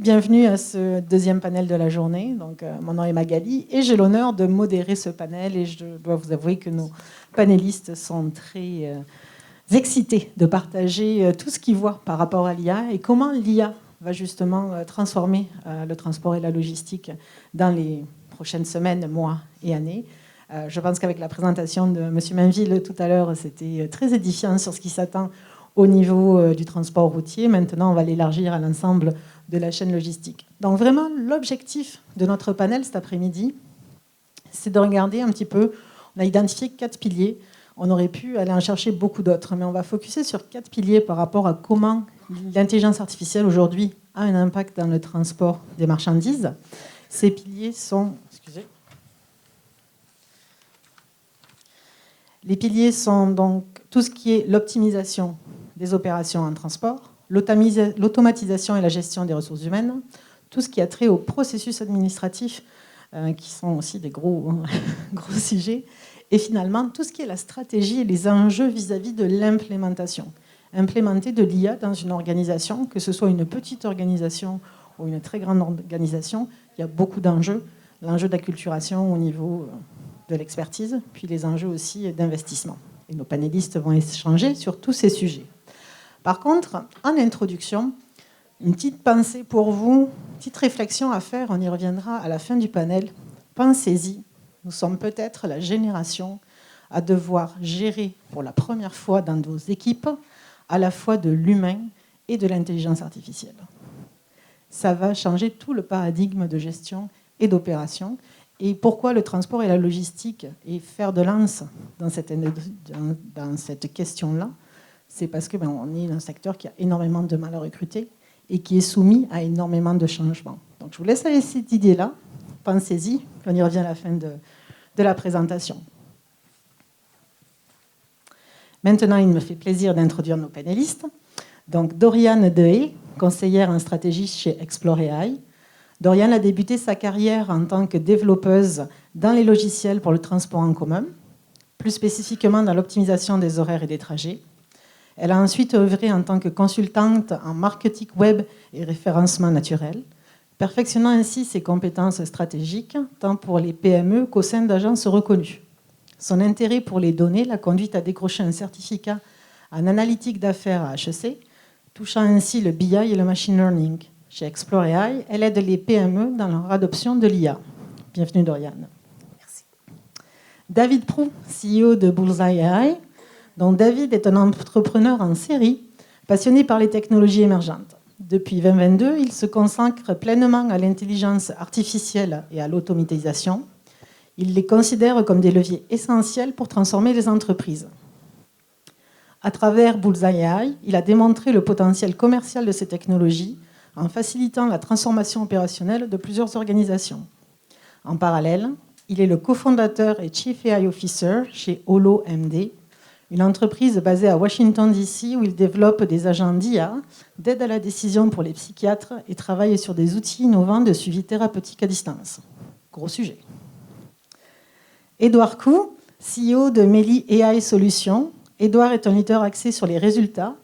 bienvenue à ce deuxième panel de la journée. Donc, mon nom est Magali et j'ai l'honneur de modérer ce panel et je dois vous avouer que nos panélistes sont très excités de partager tout ce qu'ils voient par rapport à l'IA et comment l'IA va justement transformer le transport et la logistique dans les prochaines semaines, mois et années. Je pense qu'avec la présentation de M. Mainville tout à l'heure, c'était très édifiant sur ce qui s'attend au niveau du transport routier. Maintenant, on va l'élargir à l'ensemble de la chaîne logistique. Donc vraiment, l'objectif de notre panel cet après-midi, c'est de regarder un petit peu, on a identifié 4 piliers, on aurait pu aller en chercher beaucoup d'autres, mais on va focuser sur 4 piliers par rapport à comment l'intelligence artificielle aujourd'hui a un impact dans le transport des marchandises. Ces piliers sont... Excusez. Les piliers sont donc tout ce qui est l'optimisation des opérations en transport, l'automatisation et la gestion des ressources humaines, tout ce qui a trait aux processus administratifs, qui sont aussi des gros sujets, et finalement tout ce qui est la stratégie et les enjeux vis-à-vis de l'implémentation. Implémenter de l'IA dans une organisation, que ce soit une petite organisation ou une très grande organisation, il y a beaucoup d'enjeux. L'enjeu d'acculturation au niveau de l'expertise, puis les enjeux aussi d'investissement. Et nos panélistes vont échanger sur tous ces sujets. Par contre, en introduction, une petite pensée pour vous, une petite réflexion à faire, on y reviendra à la fin du panel. Pensez-y, nous sommes peut-être la génération à devoir gérer pour la première fois dans nos équipes à la fois de l'humain et de l'intelligence artificielle. Ça va changer tout le paradigme de gestion et d'opération. Et pourquoi le transport et la logistique et fer de lance dans cette question-là, c'est parce qu'on est dans un secteur qui a énormément de mal à recruter et qui est soumis à énormément de changements. Donc je vous laisse avec cette idée-là, pensez-y, on y revient à la fin de la présentation. Maintenant, il me fait plaisir d'introduire nos panélistes. Donc Doriane Dehé, conseillère en stratégie chez Explore AI. Doriane a débuté sa carrière en tant que développeuse dans les logiciels pour le transport en commun, plus spécifiquement dans l'optimisation des horaires et des trajets. Elle a ensuite œuvré en tant que consultante en marketing web et référencement naturel, perfectionnant ainsi ses compétences stratégiques, tant pour les PME qu'au sein d'agences reconnues. Son intérêt pour les données l'a conduite à décrocher un certificat en analytique d'affaires à HEC, touchant ainsi le BI et le machine learning. Chez Explore AI, elle aide les PME dans leur adoption de l'IA. Bienvenue Doriane. Merci. David Proulx, CEO de Bullseye AI, dont David est un entrepreneur en série, passionné par les technologies émergentes. Depuis 2022, il se consacre pleinement à l'intelligence artificielle et à l'automatisation. Il les considère comme des leviers essentiels pour transformer les entreprises. À travers Bullseye AI, il a démontré le potentiel commercial de ces technologies en facilitant la transformation opérationnelle de plusieurs organisations. En parallèle, il est le cofondateur et Chief AI Officer chez HoloMD, une entreprise basée à Washington, D.C., où il développe des agents d'IA, d'aide à la décision pour les psychiatres et travaille sur des outils innovants de suivi thérapeutique à distance. Gros sujet. Édouard Coup, CEO de Meli AI Solutions. Édouard est un leader axé sur les résultats,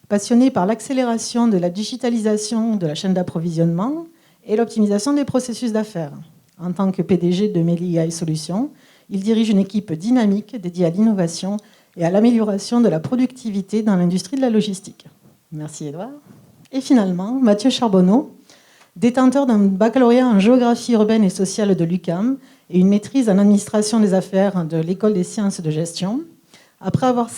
passionné par l'accélération de la digitalisation de la chaîne d'approvisionnement et l'optimisation des processus d'affaires. En tant que PDG de Meli AI Solutions, il dirige une équipe dynamique dédiée à l'innovation et à l'amélioration de la productivité dans l'industrie de la logistique. Merci Édouard. Et finalement, Mathieu Charbonneau, détenteur d'un baccalauréat en géographie urbaine et sociale de l'UQAM et une maîtrise en administration des affaires de l'École des sciences de gestion. Après avoir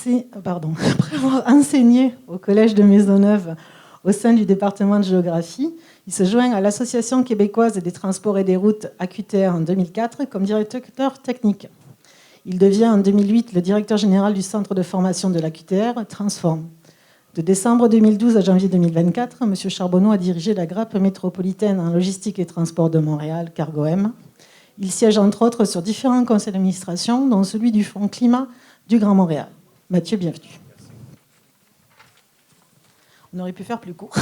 enseigné au Collège de Maisonneuve au sein du département de géographie, il se joint à l'Association québécoise des transports et des routes AQTR en 2004 comme directeur technique. Il devient en 2008 le directeur général du centre de formation de l'AQTR, Transform. De décembre 2012 à janvier 2024, M. Charbonneau a dirigé la grappe métropolitaine en logistique et transport de Montréal, Cargo-M. Il siège entre autres sur différents conseils d'administration, dont celui du Fonds Climat du Grand Montréal. Mathieu, bienvenue. On aurait pu faire plus court.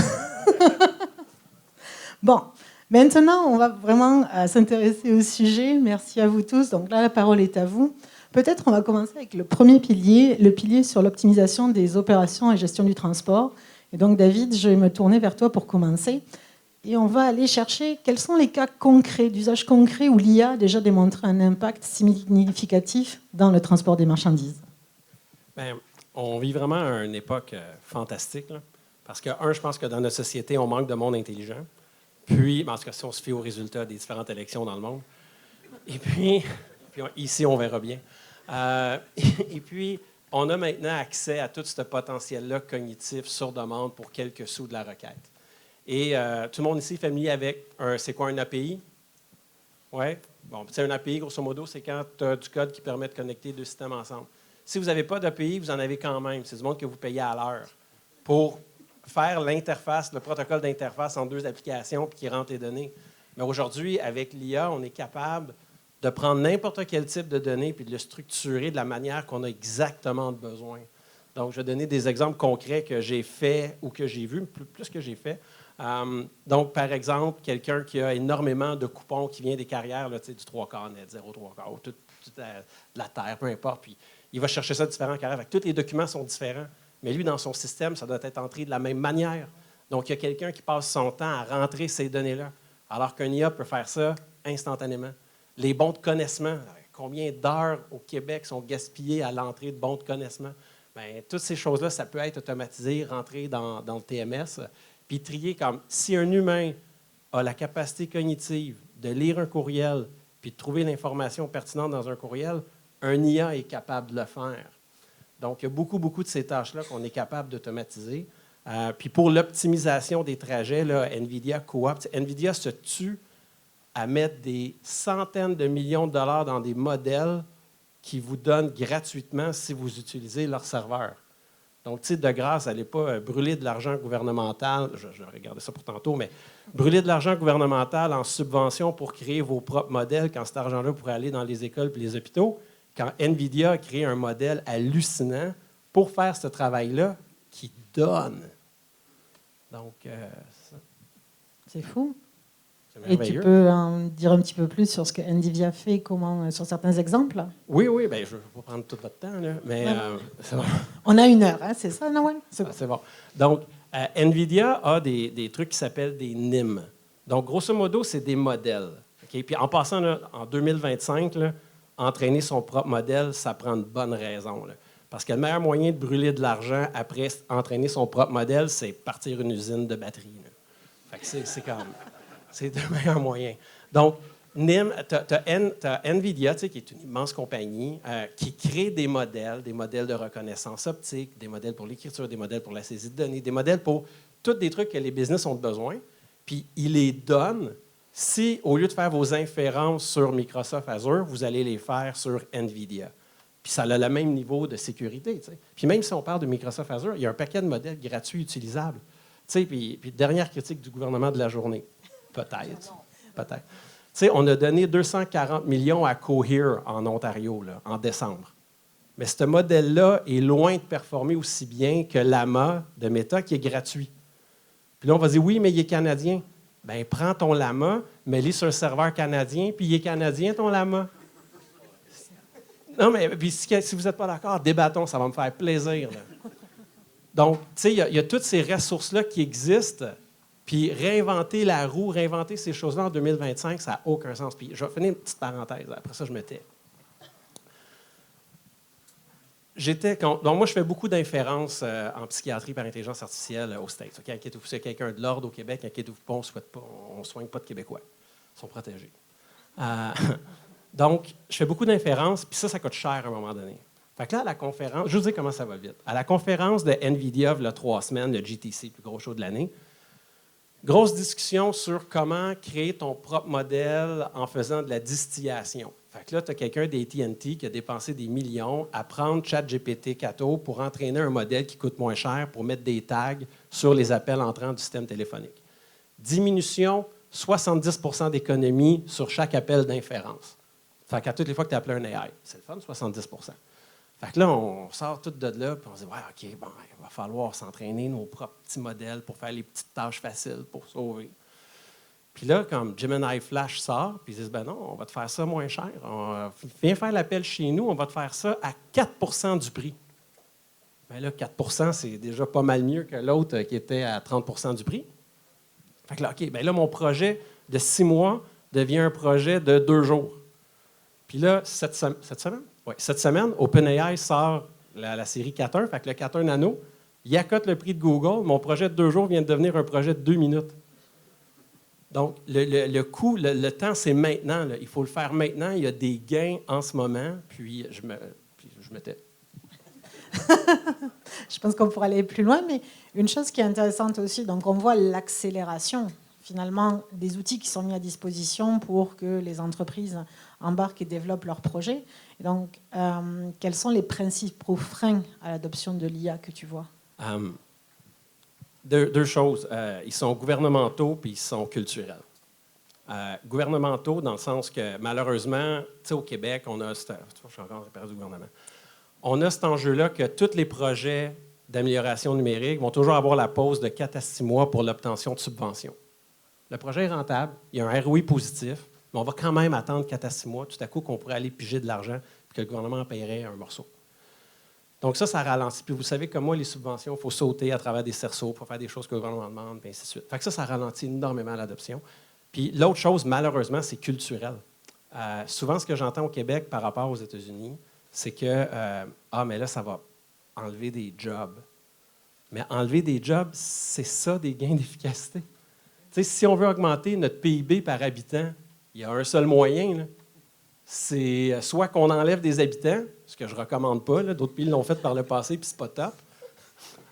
Bon, maintenant, on va vraiment s'intéresser au sujet. Merci à vous tous. Donc là, la parole est à vous. Peut-être on va commencer avec le premier pilier, le pilier sur l'optimisation des opérations et gestion du transport. Et donc, David, je vais me tourner vers toi pour commencer. Et on va aller chercher quels sont les cas concrets, d'usage concret où l'IA a déjà démontré un impact significatif dans le transport des marchandises. Bien, on vit vraiment à une époque fantastique. Là, parce que, je pense que dans notre société, on manque de monde intelligent. Puis, en tout cas, si on se fie aux résultats des différentes élections dans le monde. Et puis ici, on verra bien. Et puis, on a maintenant accès à tout ce potentiel-là cognitif sur demande pour quelques sous de la requête. Et tout le monde ici est familier avec c'est quoi un API? Oui? Bon, un API, grosso modo, c'est quand tu as du code qui permet de connecter deux systèmes ensemble. Si vous n'avez pas d'API, vous en avez quand même. C'est du monde que vous payez à l'heure pour faire l'interface, le protocole d'interface entre deux applications puis qui rentre les données. Mais aujourd'hui, avec l'IA, on est capable de prendre n'importe quel type de données puis de le structurer de la manière qu'on a exactement besoin. Donc, je vais donner des exemples concrets que j'ai faits ou que j'ai vus, plus que j'ai fait. Donc, par exemple, quelqu'un qui a énormément de coupons qui vient des carrières, là, du 3/4 net, 0,3/4, toute la terre, peu importe. Puis, il va chercher ça de différents carrières. Tous les documents sont différents. Mais lui, dans son système, ça doit être entré de la même manière. Donc, il y a quelqu'un qui passe son temps à rentrer ces données-là, alors qu'un IA peut faire ça instantanément. Les bons de connaissement, combien d'heures au Québec sont gaspillées à l'entrée de bons de connaissement? Bien, toutes ces choses-là, ça peut être automatisé, rentré dans le TMS, puis trié comme si un humain a la capacité cognitive de lire un courriel puis de trouver l'information pertinente dans un courriel, un IA est capable de le faire. Donc, il y a beaucoup de ces tâches-là qu'on est capable d'automatiser. Puis pour l'optimisation des trajets, là, NVIDIA coopte. NVIDIA se tue à mettre des centaines de millions de dollars dans des modèles qui vous donnent gratuitement si vous utilisez leur serveur. Donc, tu sais, de grâce, n'allez pas brûler de l'argent gouvernemental, je regardais ça pour tantôt, mais brûler de l'argent gouvernemental en subvention pour créer vos propres modèles quand cet argent-là pourrait aller dans les écoles et les hôpitaux, quand NVIDIA a créé un modèle hallucinant pour faire ce travail-là qui donne. Donc, c'est fou. C'est et tu peux en dire un petit peu plus sur ce que NVIDIA fait, sur certains exemples? Oui, bien, je ne vais pas prendre tout votre temps, là, mais c'est bon. On a 1 heure, hein, c'est ça, Noël? C'est bon. Donc, NVIDIA a des trucs qui s'appellent des NIM. Donc, grosso modo, c'est des modèles. Okay? Puis en passant, là, en 2025, là, entraîner son propre modèle, ça prend une bonne raison. Là. Parce que le meilleur moyen de brûler de l'argent après entraîner son propre modèle, c'est partir une usine de batterie. Là. Fait que c'est comme... C'est le meilleur moyen. Donc, NIM, tu as NVIDIA, qui est une immense compagnie, qui crée des modèles de reconnaissance optique, des modèles pour l'écriture, des modèles pour la saisie de données, des modèles pour tous des trucs que les business ont besoin. Puis, ils les donnent si, au lieu de faire vos inférences sur Microsoft Azure, vous allez les faire sur NVIDIA. Puis, ça a le même niveau de sécurité. T'sais. Puis, même si on parle de Microsoft Azure, il y a un paquet de modèles gratuits utilisables. Puis, dernière critique du gouvernement de la journée. Peut-être. Tu sais, on a donné 240 millions à Cohere en Ontario, là, en décembre. Mais ce modèle-là est loin de performer aussi bien que Llama de Meta, qui est gratuit. Puis là, on va dire, oui, mais il est canadien. Bien, prends ton Llama, mets-le sur un serveur canadien, puis il est canadien, ton Llama. Non, mais puis si vous n'êtes pas d'accord, débattons, ça va me faire plaisir. Là. Donc, tu sais, il y a toutes ces ressources-là qui existent. Puis réinventer la roue, réinventer ces choses-là en 2025, ça n'a aucun sens. Puis je vais finir une petite parenthèse. Après ça, je me tais. Donc moi, je fais beaucoup d'inférences en psychiatrie par intelligence artificielle aux States. Okay? Inquiétez-vous, c'est quelqu'un de l'ordre au Québec, inquiétez-vous pas, on ne soigne pas de Québécois. Ils sont protégés. Donc, je fais beaucoup d'inférences, puis ça coûte cher à un moment donné. Fait que là, à la conférence, je vous dis comment ça va vite. À la conférence de NVIDIA, il y a 3 semaines, le GTC, le plus gros show de l'année, grosse discussion sur comment créer ton propre modèle en faisant de la distillation. Fait que là, tu as quelqu'un d'AT&T qui a dépensé des millions à prendre ChatGPT 4o pour entraîner un modèle qui coûte moins cher pour mettre des tags sur les appels entrants du système téléphonique. Diminution, 70 % d'économie sur chaque appel d'inférence. Fait qu'à toutes les fois que tu appelles un AI, c'est le fun, 70 %. Fait que là, on sort tout de là, puis on se dit, ouais, OK, bon, il va falloir s'entraîner nos propres petits modèles pour faire les petites tâches faciles pour sauver. Puis là, comme Gemini Flash sort, puis ils disent, ben non, on va te faire ça moins cher. Viens faire l'appel chez nous, on va te faire ça à 4 % du prix. Bien là, 4 %, c'est déjà pas mal mieux que l'autre qui était à 30 % du prix. Fait que là, OK, bien là, mon projet de 6 mois devient un projet de 2 jours. Puis là, cette semaine? Oui, cette semaine, OpenAI sort la série 4.1, fait que le 4.1 Nano, il accote le prix de Google. Mon projet de 2 jours vient de devenir un projet de 2 minutes. Donc, le coût, le temps, c'est maintenant. Là. Il faut le faire maintenant. Il y a des gains en ce moment. Puis je me tais. Je pense qu'on pourrait aller plus loin, mais une chose qui est intéressante aussi, donc on voit l'accélération finalement des outils qui sont mis à disposition pour que les entreprises embarquent et développent leurs projets. Et donc, quels sont les principaux freins à l'adoption de l'IA que tu vois? Deux choses. Ils sont gouvernementaux puis ils sont culturels. Gouvernementaux, dans le sens que, malheureusement, tu sais, au Québec, on a... Je suis encore réparé du gouvernement. On a cet enjeu-là que tous les projets d'amélioration numérique vont toujours avoir la pause de 4 à 6 mois pour l'obtention de subventions. Le projet est rentable, il y a un ROI positif, mais on va quand même attendre 4 à 6 mois, tout à coup, qu'on pourrait aller piger de l'argent et que le gouvernement paierait un morceau. Donc ça ralentit. Puis vous savez, comme moi, les subventions, il faut sauter à travers des cerceaux pour faire des choses que le gouvernement demande, puis ainsi de suite. Fait que ça ralentit énormément l'adoption. Puis l'autre chose, malheureusement, c'est culturel. Souvent, ce que j'entends au Québec par rapport aux États-Unis, c'est que, mais là, ça va enlever des jobs. Mais enlever des jobs, c'est ça, des gains d'efficacité. Tu sais, si on veut augmenter notre PIB par habitant, il y a un seul moyen, là. C'est soit qu'on enlève des habitants, ce que je ne recommande pas, là, d'autres pays l'ont fait par le passé, puis c'est pas top,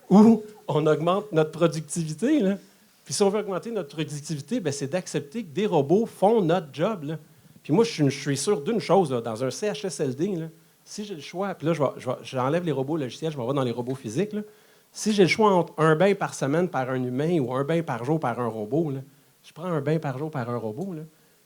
ou on augmente notre productivité. Là. Puis si on veut augmenter notre productivité, bien, c'est d'accepter que des robots font notre job. Là. Puis moi, je suis sûr d'une chose, là, dans un CHSLD, là, si j'ai le choix, puis là, j'enlève les robots logiciels, je m'en vais dans les robots physiques, là. Si j'ai le choix entre un bain par semaine par un humain ou un bain par jour par un robot, là, je prends un bain par jour par un robot. Là.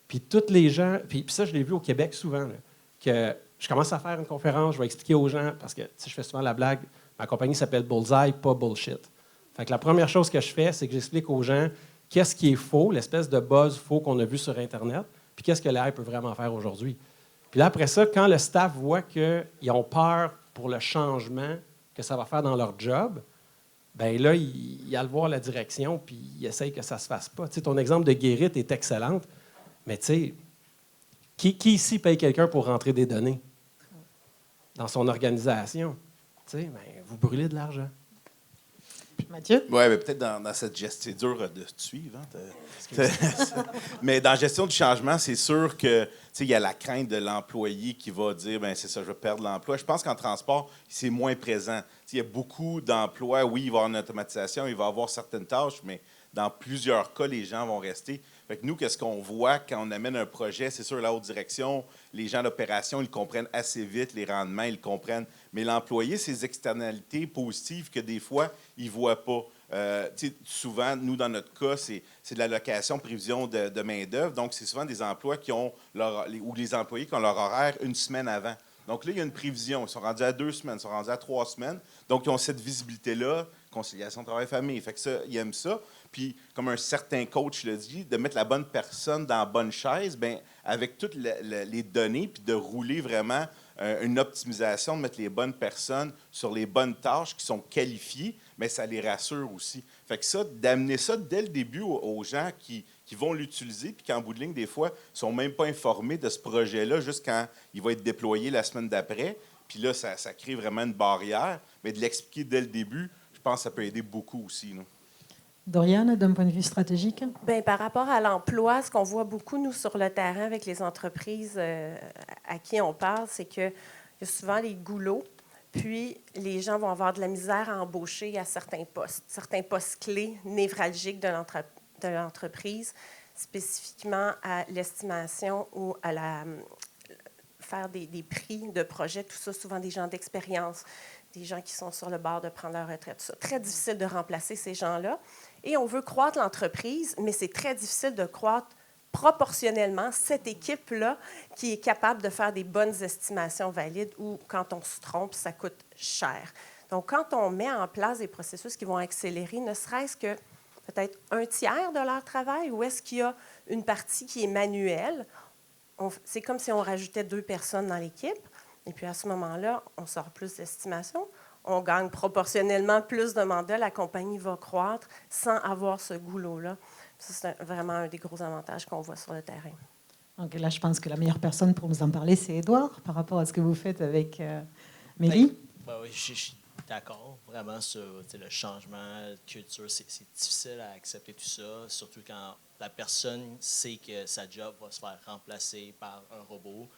Puis tous les gens, puis ça, je l'ai vu au Québec souvent, là, que je commence à faire une conférence, je vais expliquer aux gens, parce que je fais souvent la blague, ma compagnie s'appelle Bullseye, pas Bullshit. Fait que la première chose que je fais, c'est que j'explique aux gens qu'est-ce qui est faux, l'espèce de buzz faux qu'on a vu sur Internet, puis qu'est-ce que l'AI peut vraiment faire aujourd'hui. Puis là, après ça, quand le staff voit qu'ils ont peur pour le changement que ça va faire dans leur job, bien là, il a le voir la direction, puis il essaye que ça ne se fasse pas. Tu sais, ton exemple de Guérit est excellent, mais tu sais, qui ici paye quelqu'un pour rentrer des données dans son organisation? Tu sais, bien, vous brûlez de l'argent. Mathieu? Oui, mais peut-être dans cette gestion, c'est dur de te suivre. Hein, mais dans la gestion du changement, c'est sûr que il y a la crainte de l'employé qui va dire ben c'est ça, je vais perdre l'emploi. Je pense qu'en transport, c'est moins présent. Il y a beaucoup d'emplois, oui, il va y avoir une automatisation, il va y avoir certaines tâches, mais dans plusieurs cas, les gens vont rester. Fait que nous, qu'est-ce qu'on voit quand on amène un projet? C'est sûr, la haute direction, les gens d'opération, ils comprennent assez vite les rendements, ils comprennent. Mais l'employé, ces externalités positives que des fois, ils ne voient pas. Souvent, nous, dans notre cas, c'est de la location, prévision de main-d'œuvre. Donc, c'est souvent des emplois ou les employés qui ont leur horaire une semaine avant. Donc là, il y a une prévision. Ils sont rendus à 2 semaines, ils sont rendus à 3 semaines. Donc, ils ont cette visibilité-là, conciliation travail-famille. Fait que ça, ils aiment ça. Puis, comme un certain coach le dit, de mettre la bonne personne dans la bonne chaise, bien, avec toutes les données, puis de rouler vraiment une optimisation, de mettre les bonnes personnes sur les bonnes tâches qui sont qualifiées, mais ça les rassure aussi. Fait que ça, d'amener ça dès le début aux gens qui vont l'utiliser, puis qu'en bout de ligne, des fois, ne sont même pas informés de ce projet-là, juste quand il va être déployé la semaine d'après. Puis là, ça crée vraiment une barrière. Mais de l'expliquer dès le début, je pense que ça peut aider beaucoup aussi. Là. Doriane, d'un point de vue stratégique? Bien, par rapport à l'emploi, ce qu'on voit beaucoup, nous, sur le terrain avec les entreprises à qui on parle, c'est qu'il y a souvent les goulots, puis les gens vont avoir de la misère à embaucher à certains postes clés, névralgiques de l'entreprise, spécifiquement à l'estimation ou à faire des prix de projet, tout ça, souvent des gens d'expérience, des gens qui sont sur le bord de prendre leur retraite, tout ça. Très difficile de remplacer ces gens-là. Et on veut croître l'entreprise, mais c'est très difficile de croître proportionnellement cette équipe-là qui est capable de faire des bonnes estimations valides ou quand on se trompe, ça coûte cher. Donc, quand on met en place des processus qui vont accélérer, ne serait-ce que peut-être un tiers de leur travail, ou est-ce qu'il y a une partie qui est manuelle, c'est comme si on rajoutait 2 personnes dans l'équipe, et puis à ce moment-là, on sort plus d'estimation. On gagne proportionnellement plus de mandats, la compagnie va croître sans avoir ce goulot-là. Ça, c'est vraiment un des gros avantages qu'on voit sur le terrain. Donc là, je pense que la meilleure personne pour nous en parler, c'est Édouard, par rapport à ce que vous faites avec Mélie. Oui, je suis d'accord vraiment sur le changement de culture. C'est difficile à accepter tout ça, surtout quand la personne sait que sa job va se faire remplacer par un robot.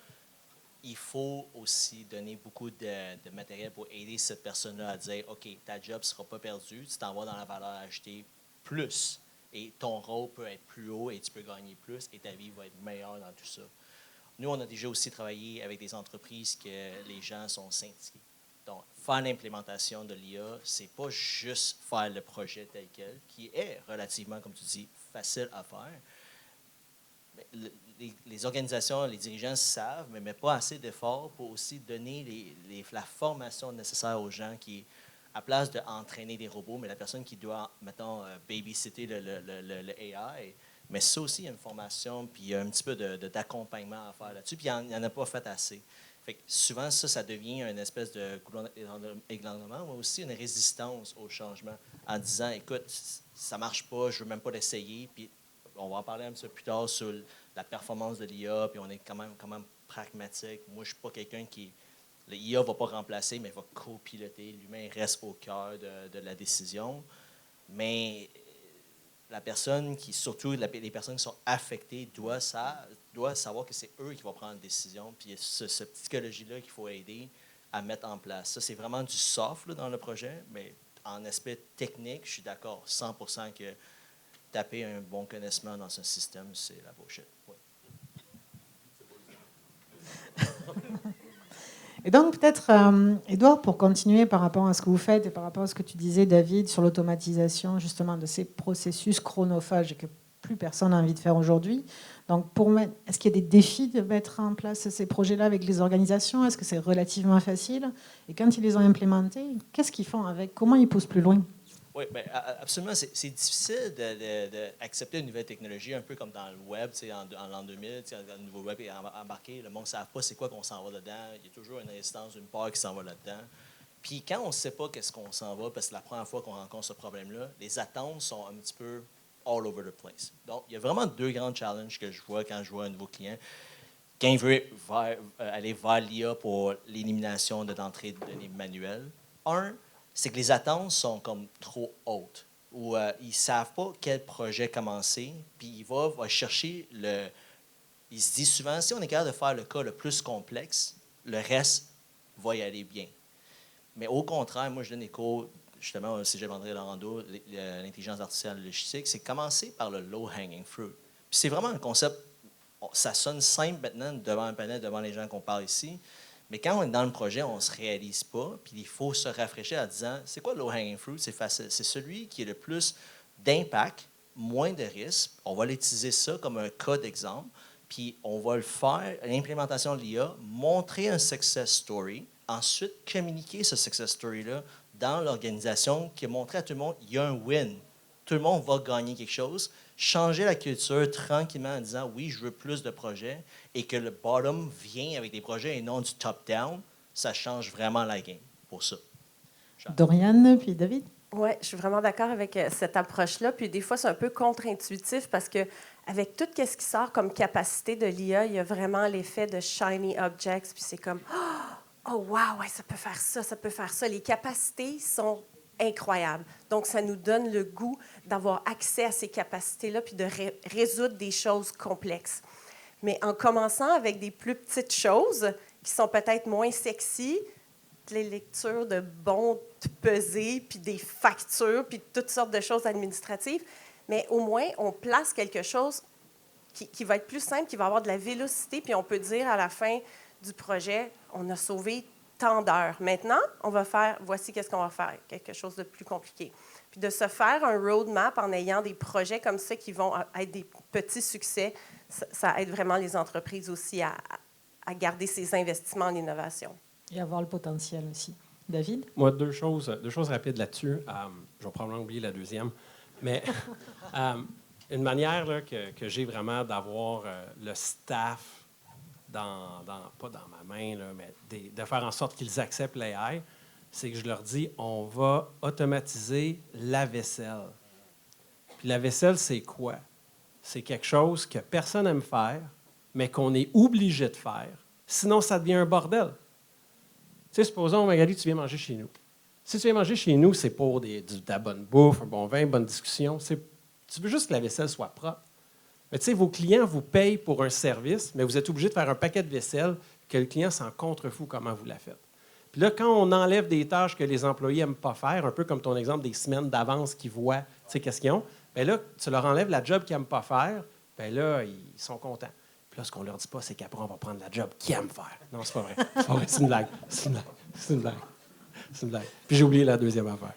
Il faut aussi donner beaucoup de matériel pour aider cette personne-là à dire, OK, ta job ne sera pas perdue, tu t'en vas dans la valeur ajoutée plus. Et ton rôle peut être plus haut et tu peux gagner plus et ta vie va être meilleure dans tout ça. Nous, on a déjà aussi travaillé avec des entreprises que les gens sont syndiqués. Donc, faire l'implémentation de l'IA, ce n'est pas juste faire le projet tel quel, qui est relativement, comme tu dis, facile à faire. Les organisations, les dirigeants savent, mais ne mettent pas assez d'efforts pour aussi donner la formation nécessaire aux gens qui, à place d'entraîner des robots, mais la personne qui doit, mettons, babysitter le AI, mais ça aussi, il y a une formation, puis il y a un petit peu d'accompagnement à faire là-dessus, puis il n'y en a pas fait assez. Fait que souvent, ça devient une espèce de goulot d'étranglement, mais aussi une résistance au changement, en disant, écoute, ça ne marche pas, je ne veux même pas l'essayer, puis on va en parler un petit peu plus tard sur la performance de l'IA, puis on est quand même pragmatique. Moi, je ne suis pas quelqu'un qui... L'IA ne va pas remplacer, mais va copiloter. L'humain reste au cœur de la décision. Mais la personne qui, surtout les personnes qui sont affectées, doivent savoir que c'est eux qui vont prendre la décision. Puis cette psychologie-là qu'il faut aider à mettre en place. Ça, c'est vraiment du soft là, dans le projet, mais en aspect technique, je suis d'accord 100% que taper un bon connaissement dans un système, c'est la bullshit. Ouais. Et donc, peut-être, Édouard, pour continuer par rapport à ce que vous faites et par rapport à ce que tu disais, David, sur l'automatisation justement de ces processus chronophages que plus personne n'a envie de faire aujourd'hui. Donc, est-ce qu'il y a des défis de mettre en place ces projets-là avec les organisations? Est-ce que c'est relativement facile? Et quand ils les ont implémentés, qu'est-ce qu'ils font avec? Comment ils poussent plus loin? Oui, bien, absolument. C'est difficile d'accepter une nouvelle technologie, un peu comme dans le web, en l'an 2000, le nouveau web est embarqué, le monde ne savent pas c'est quoi qu'on s'en va dedans. Il y a toujours une résistance d'une part qui s'en va là-dedans. Puis quand on ne sait pas qu'est-ce qu'on s'en va, parce que c'est la première fois qu'on rencontre ce problème-là, les attentes sont un petit peu all over the place. Donc, il y a vraiment deux grands challenges que je vois quand je vois un nouveau client. Quand il veut aller vers l'IA pour l'élimination d'entrée de données manuelles, c'est que les attentes sont comme trop hautes, ou ils ne savent pas quel projet commencer, puis il va chercher il se dit souvent, si on est capable de faire le cas le plus complexe, le reste va y aller bien. Mais au contraire, moi, je donne des cours, justement, au Cégep André Laurando, l'intelligence artificielle logistique, c'est commencer par le low-hanging fruit. Puis c'est vraiment un concept, ça sonne simple maintenant devant un panel, devant les gens qu'on parle ici, mais quand on est dans le projet, on ne se réalise pas, puis il faut se rafraîchir en disant, c'est quoi le low-hanging fruit? C'est facile. C'est celui qui a le plus d'impact, moins de risques. On va l'utiliser ça comme un cas d'exemple, puis on va le faire, l'implémentation de l'IA, montrer un success story, ensuite communiquer ce success story-là dans l'organisation, qui a montré à tout le monde, il y a un win. Tout le monde va gagner quelque chose. Changer la culture tranquillement en disant, oui, je veux plus de projets, et que le bottom vient avec des projets et non du top-down, ça change vraiment la game pour ça. Doriane, puis David? Oui, je suis vraiment d'accord avec cette approche-là. Puis des fois, c'est un peu contre-intuitif parce que avec tout ce qui sort comme capacité de l'IA, il y a vraiment l'effet de shiny objects. Puis c'est comme, oh wow, ouais, ça peut faire ça, ça peut faire ça. Les capacités sont incroyables. Donc, ça nous donne le goût d'avoir accès à ces capacités-là puis de résoudre des choses complexes. Mais en commençant avec des plus petites choses qui sont peut-être moins sexy, les lectures de bons pesés, puis des factures, puis toutes sortes de choses administratives, mais au moins, on place quelque chose qui va être plus simple, qui va avoir de la vélocité, puis on peut dire à la fin du projet, on a sauvé tant d'heures. Maintenant, on va faire, voici qu'est-ce qu'on va faire, quelque chose de plus compliqué. Puis de se faire un roadmap en ayant des projets comme ça qui vont être des petits succès, ça aide vraiment les entreprises aussi à garder ces investissements en innovation. Et avoir le potentiel aussi. David? Moi, deux choses rapides là-dessus. Je vais probablement oublier la deuxième. Mais une manière là, que j'ai vraiment d'avoir le staff pas dans ma main, là, mais de faire en sorte qu'ils acceptent l'AI, c'est que je leur dis, on va automatiser la vaisselle. Puis la vaisselle, c'est quoi? C'est quelque chose que personne n'aime faire, mais qu'on est obligé de faire. Sinon, ça devient un bordel. Tu sais, supposons, Magali, tu viens manger chez nous. Si tu viens manger chez nous, c'est pour de la bonne bouffe, un bon vin, une bonne discussion. Tu veux juste que la vaisselle soit propre. Mais tu sais, vos clients vous payent pour un service, mais vous êtes obligé de faire un paquet de vaisselle que le client s'en contrefout comment vous la faites. Puis là, quand on enlève des tâches que les employés n'aiment pas faire, un peu comme ton exemple des semaines d'avance qu'ils voient, tu sais, qu'est-ce qu'ils ont, bien là, tu leur enlèves la job qu'ils n'aiment pas faire, bien là, ils sont contents. Puis là, ce qu'on leur dit pas, c'est qu'après, on va prendre la job qu'ils aiment faire. Non, c'est pas vrai. C'est pas vrai, c'est une blague. C'est une blague. C'est une blague. C'est une blague. Puis j'ai oublié la deuxième affaire.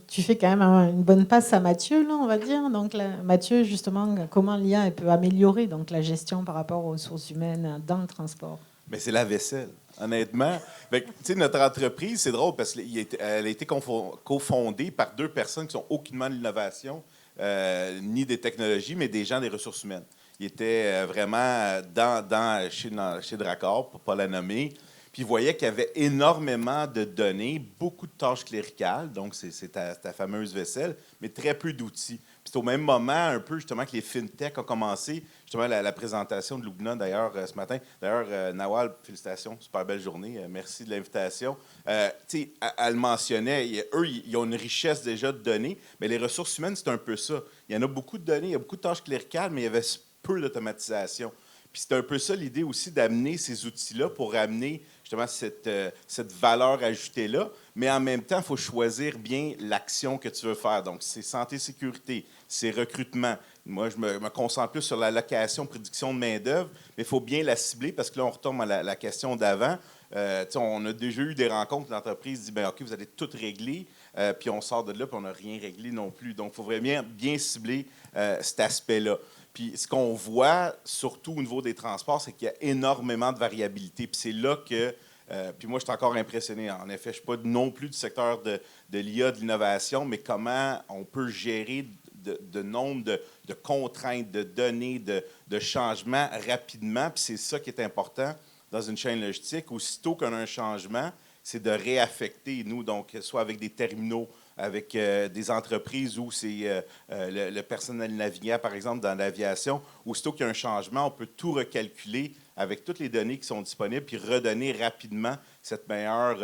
Tu fais quand même une bonne passe à Mathieu, là, on va dire. Donc, Mathieu, justement, comment l'IA peut améliorer donc, la gestion par rapport aux ressources humaines dans le transport? Mais c'est la vaisselle, honnêtement. Tu sais, notre entreprise, c'est drôle parce qu'elle a été cofondée par 2 personnes qui sont aucunement de l'innovation, ni des technologies, mais des gens des ressources humaines. Ils étaient vraiment chez Dracor, pour ne pas la nommer. Puis ils voyaient qu'il y avait énormément de données, beaucoup de tâches cléricales, donc c'est ta fameuse vaisselle, mais très peu d'outils. Puis c'est au même moment, un peu justement, que les fintechs ont commencé, justement la présentation de Lubna, d'ailleurs, ce matin. D'ailleurs, Nawal, félicitations, super belle journée, merci de l'invitation. Tu sais, elle mentionnait, eux, ils ont une richesse déjà de données, mais les ressources humaines, c'est un peu ça. Il y en a beaucoup de données, il y a beaucoup de tâches cléricales, mais il y avait peu d'automatisation. Puis c'est un peu ça l'idée aussi d'amener ces outils-là pour amener justement cette valeur ajoutée-là. Mais en même temps, il faut choisir bien l'action que tu veux faire. Donc, c'est santé-sécurité, c'est recrutement. Moi, je me concentre plus sur l'allocation, prédiction de main-d'œuvre, mais il faut bien la cibler parce que là, on retombe à la question d'avant. On a déjà eu des rencontres où l'entreprise dit, bien, OK, vous allez tout régler, puis on sort de là, puis on n'a rien réglé non plus. Donc, il faut vraiment bien cibler cet aspect-là. Puis ce qu'on voit, surtout au niveau des transports, c'est qu'il y a énormément de variabilité. Puis c'est là que... puis moi, je suis encore impressionné. En effet, je ne suis pas non plus du secteur de l'IA, de l'innovation, mais comment on peut gérer de nombre de contraintes, de données, de changements rapidement. Puis c'est ça qui est important dans une chaîne logistique. Aussitôt qu'on a un changement, c'est de réaffecter, nous, donc soit avec des terminaux, avec des entreprises où c'est le personnel navigant, par exemple, dans l'aviation. Aussitôt qu'il y a un changement, on peut tout recalculer avec toutes les données qui sont disponibles puis redonner rapidement cette meilleure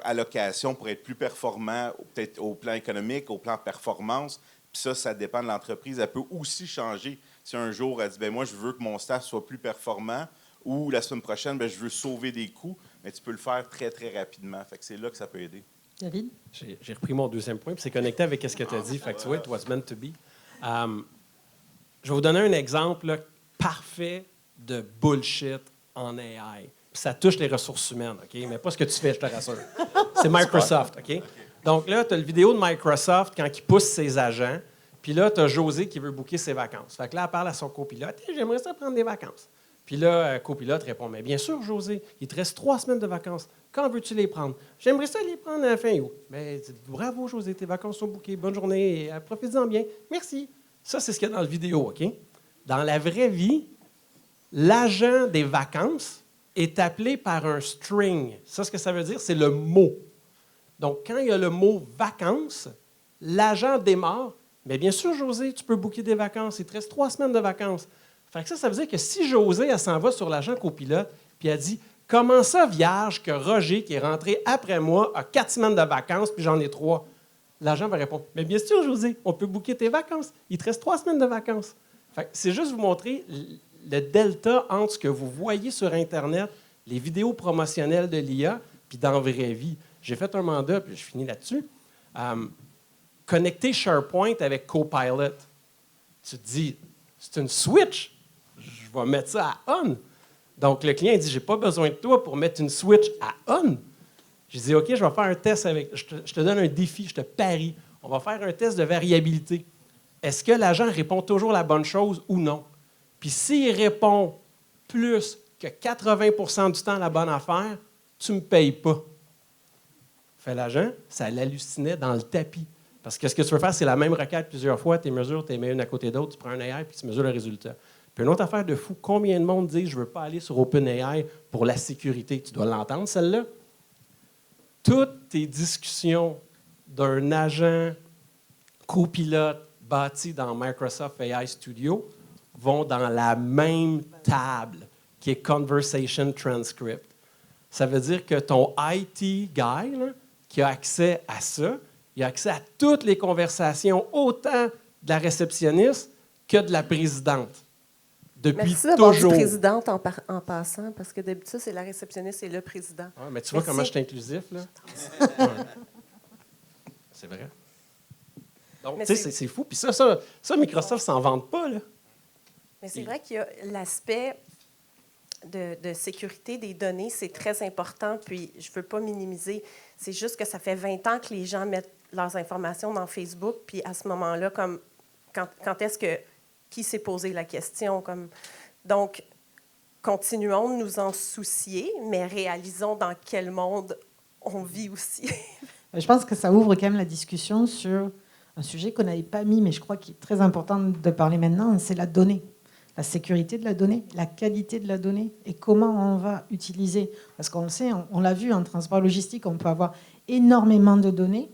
allocation pour être plus performant, peut-être au plan économique, au plan performance. Puis ça dépend de l'entreprise. Elle peut aussi changer. Si un jour, elle dit, bien, moi, je veux que mon staff soit plus performant, ou la semaine prochaine, bien, je veux sauver des coûts, mais tu peux le faire très, très rapidement. Fait que c'est là que ça peut aider. David? J'ai repris mon deuxième point, puis c'est connecté avec ce que tu as dit. Fait que tu vois, it was meant to be. Je vais vous donner un exemple là, parfait de bullshit en AI. Puis ça touche les ressources humaines, OK? Mais pas ce que tu fais, je te rassure. C'est Microsoft, OK? Donc là, tu as le vidéo de Microsoft quand il pousse ses agents. Puis là, tu as José qui veut booker ses vacances. Fait que là, elle parle à son copilote. Hey, j'aimerais ça prendre des vacances. Puis là, copilote répond, mais bien sûr, José, il te reste 3 semaines de vacances. Quand veux-tu les prendre? J'aimerais ça les prendre à la fin août. Mais bravo, José, tes vacances sont bookées. Bonne journée et profitez-en bien. Merci. Ça, c'est ce qu'il y a dans la vidéo, OK? Dans la vraie vie, l'agent des vacances est appelé par un string. Ça, ce que ça veut dire, c'est le mot. Donc, quand il y a le mot « vacances », l'agent démarre. Mais bien sûr, José, tu peux booker des vacances. Il te reste 3 semaines de vacances. Fait que ça veut dire que si José, elle s'en va sur l'agent copilote, puis elle dit « Comment ça, vierge, que Roger, qui est rentré après moi, a 4 semaines de vacances, puis j'en ai 3? » L'agent va répondre « Mais bien sûr, José, on peut booker tes vacances. Il te reste 3 semaines de vacances. » Fait que c'est juste vous montrer le delta entre ce que vous voyez sur Internet, les vidéos promotionnelles de l'IA, puis dans la vraie vie. J'ai fait un mandat, puis je finis là-dessus. Connecter SharePoint avec Copilot. Tu te dis, c'est une switch. Je vais mettre ça à on. Donc, le client dit, j'ai pas besoin de toi pour mettre une switch à on. J'ai dit, OK, je vais faire un test avec... Je te donne un défi, je te parie. On va faire un test de variabilité. Est-ce que l'agent répond toujours la bonne chose ou non? Puis s'il répond plus que 80 % du temps la bonne affaire, tu ne me payes pas. Fait l'agent, ça l'hallucinait dans le tapis. Parce que ce que tu veux faire, c'est la même requête plusieurs fois, tes mesures, tu les mets une à côté d'autre, tu prends un AI puis tu mesures le résultat. Puis une autre affaire de fou, combien de monde dit « je ne veux pas aller sur OpenAI pour la sécurité ». Tu dois l'entendre, celle-là. Toutes tes discussions d'un agent copilotes bâtis dans Microsoft AI Studio vont dans la même table qui est Conversation Transcript. Ça veut dire que ton IT guy là, qui a accès à ça, il a accès à toutes les conversations, autant de la réceptionniste que de la présidente. Depuis Merci d'avoir dit toujours. présidente en passant, parce que d'habitude, c'est la réceptionniste et le président. Ouais, mais tu vois Merci. comment je suis inclusif, là? Ouais. C'est vrai. Donc, Mais tu sais, c'est fou. Puis ça, Microsoft s'en vante pas, là. Mais c'est vrai qu'il y a l'aspect de sécurité des données, c'est très important, puis je ne veux pas minimiser. C'est juste que ça fait 20 ans que les gens mettent leurs informations dans Facebook, puis à ce moment-là, comme quand est-ce que... Qui s'est posé la question? Donc, continuons de nous en soucier, mais réalisons dans quel monde on vit aussi. Je pense que ça ouvre quand même la discussion sur un sujet qu'on n'avait pas mis, mais je crois qu'il est très important de parler maintenant, c'est la donnée. La sécurité de la donnée, la qualité de la donnée et comment on va utiliser. Parce qu'on le sait, on l'a vu en transport logistique, on peut avoir énormément de données,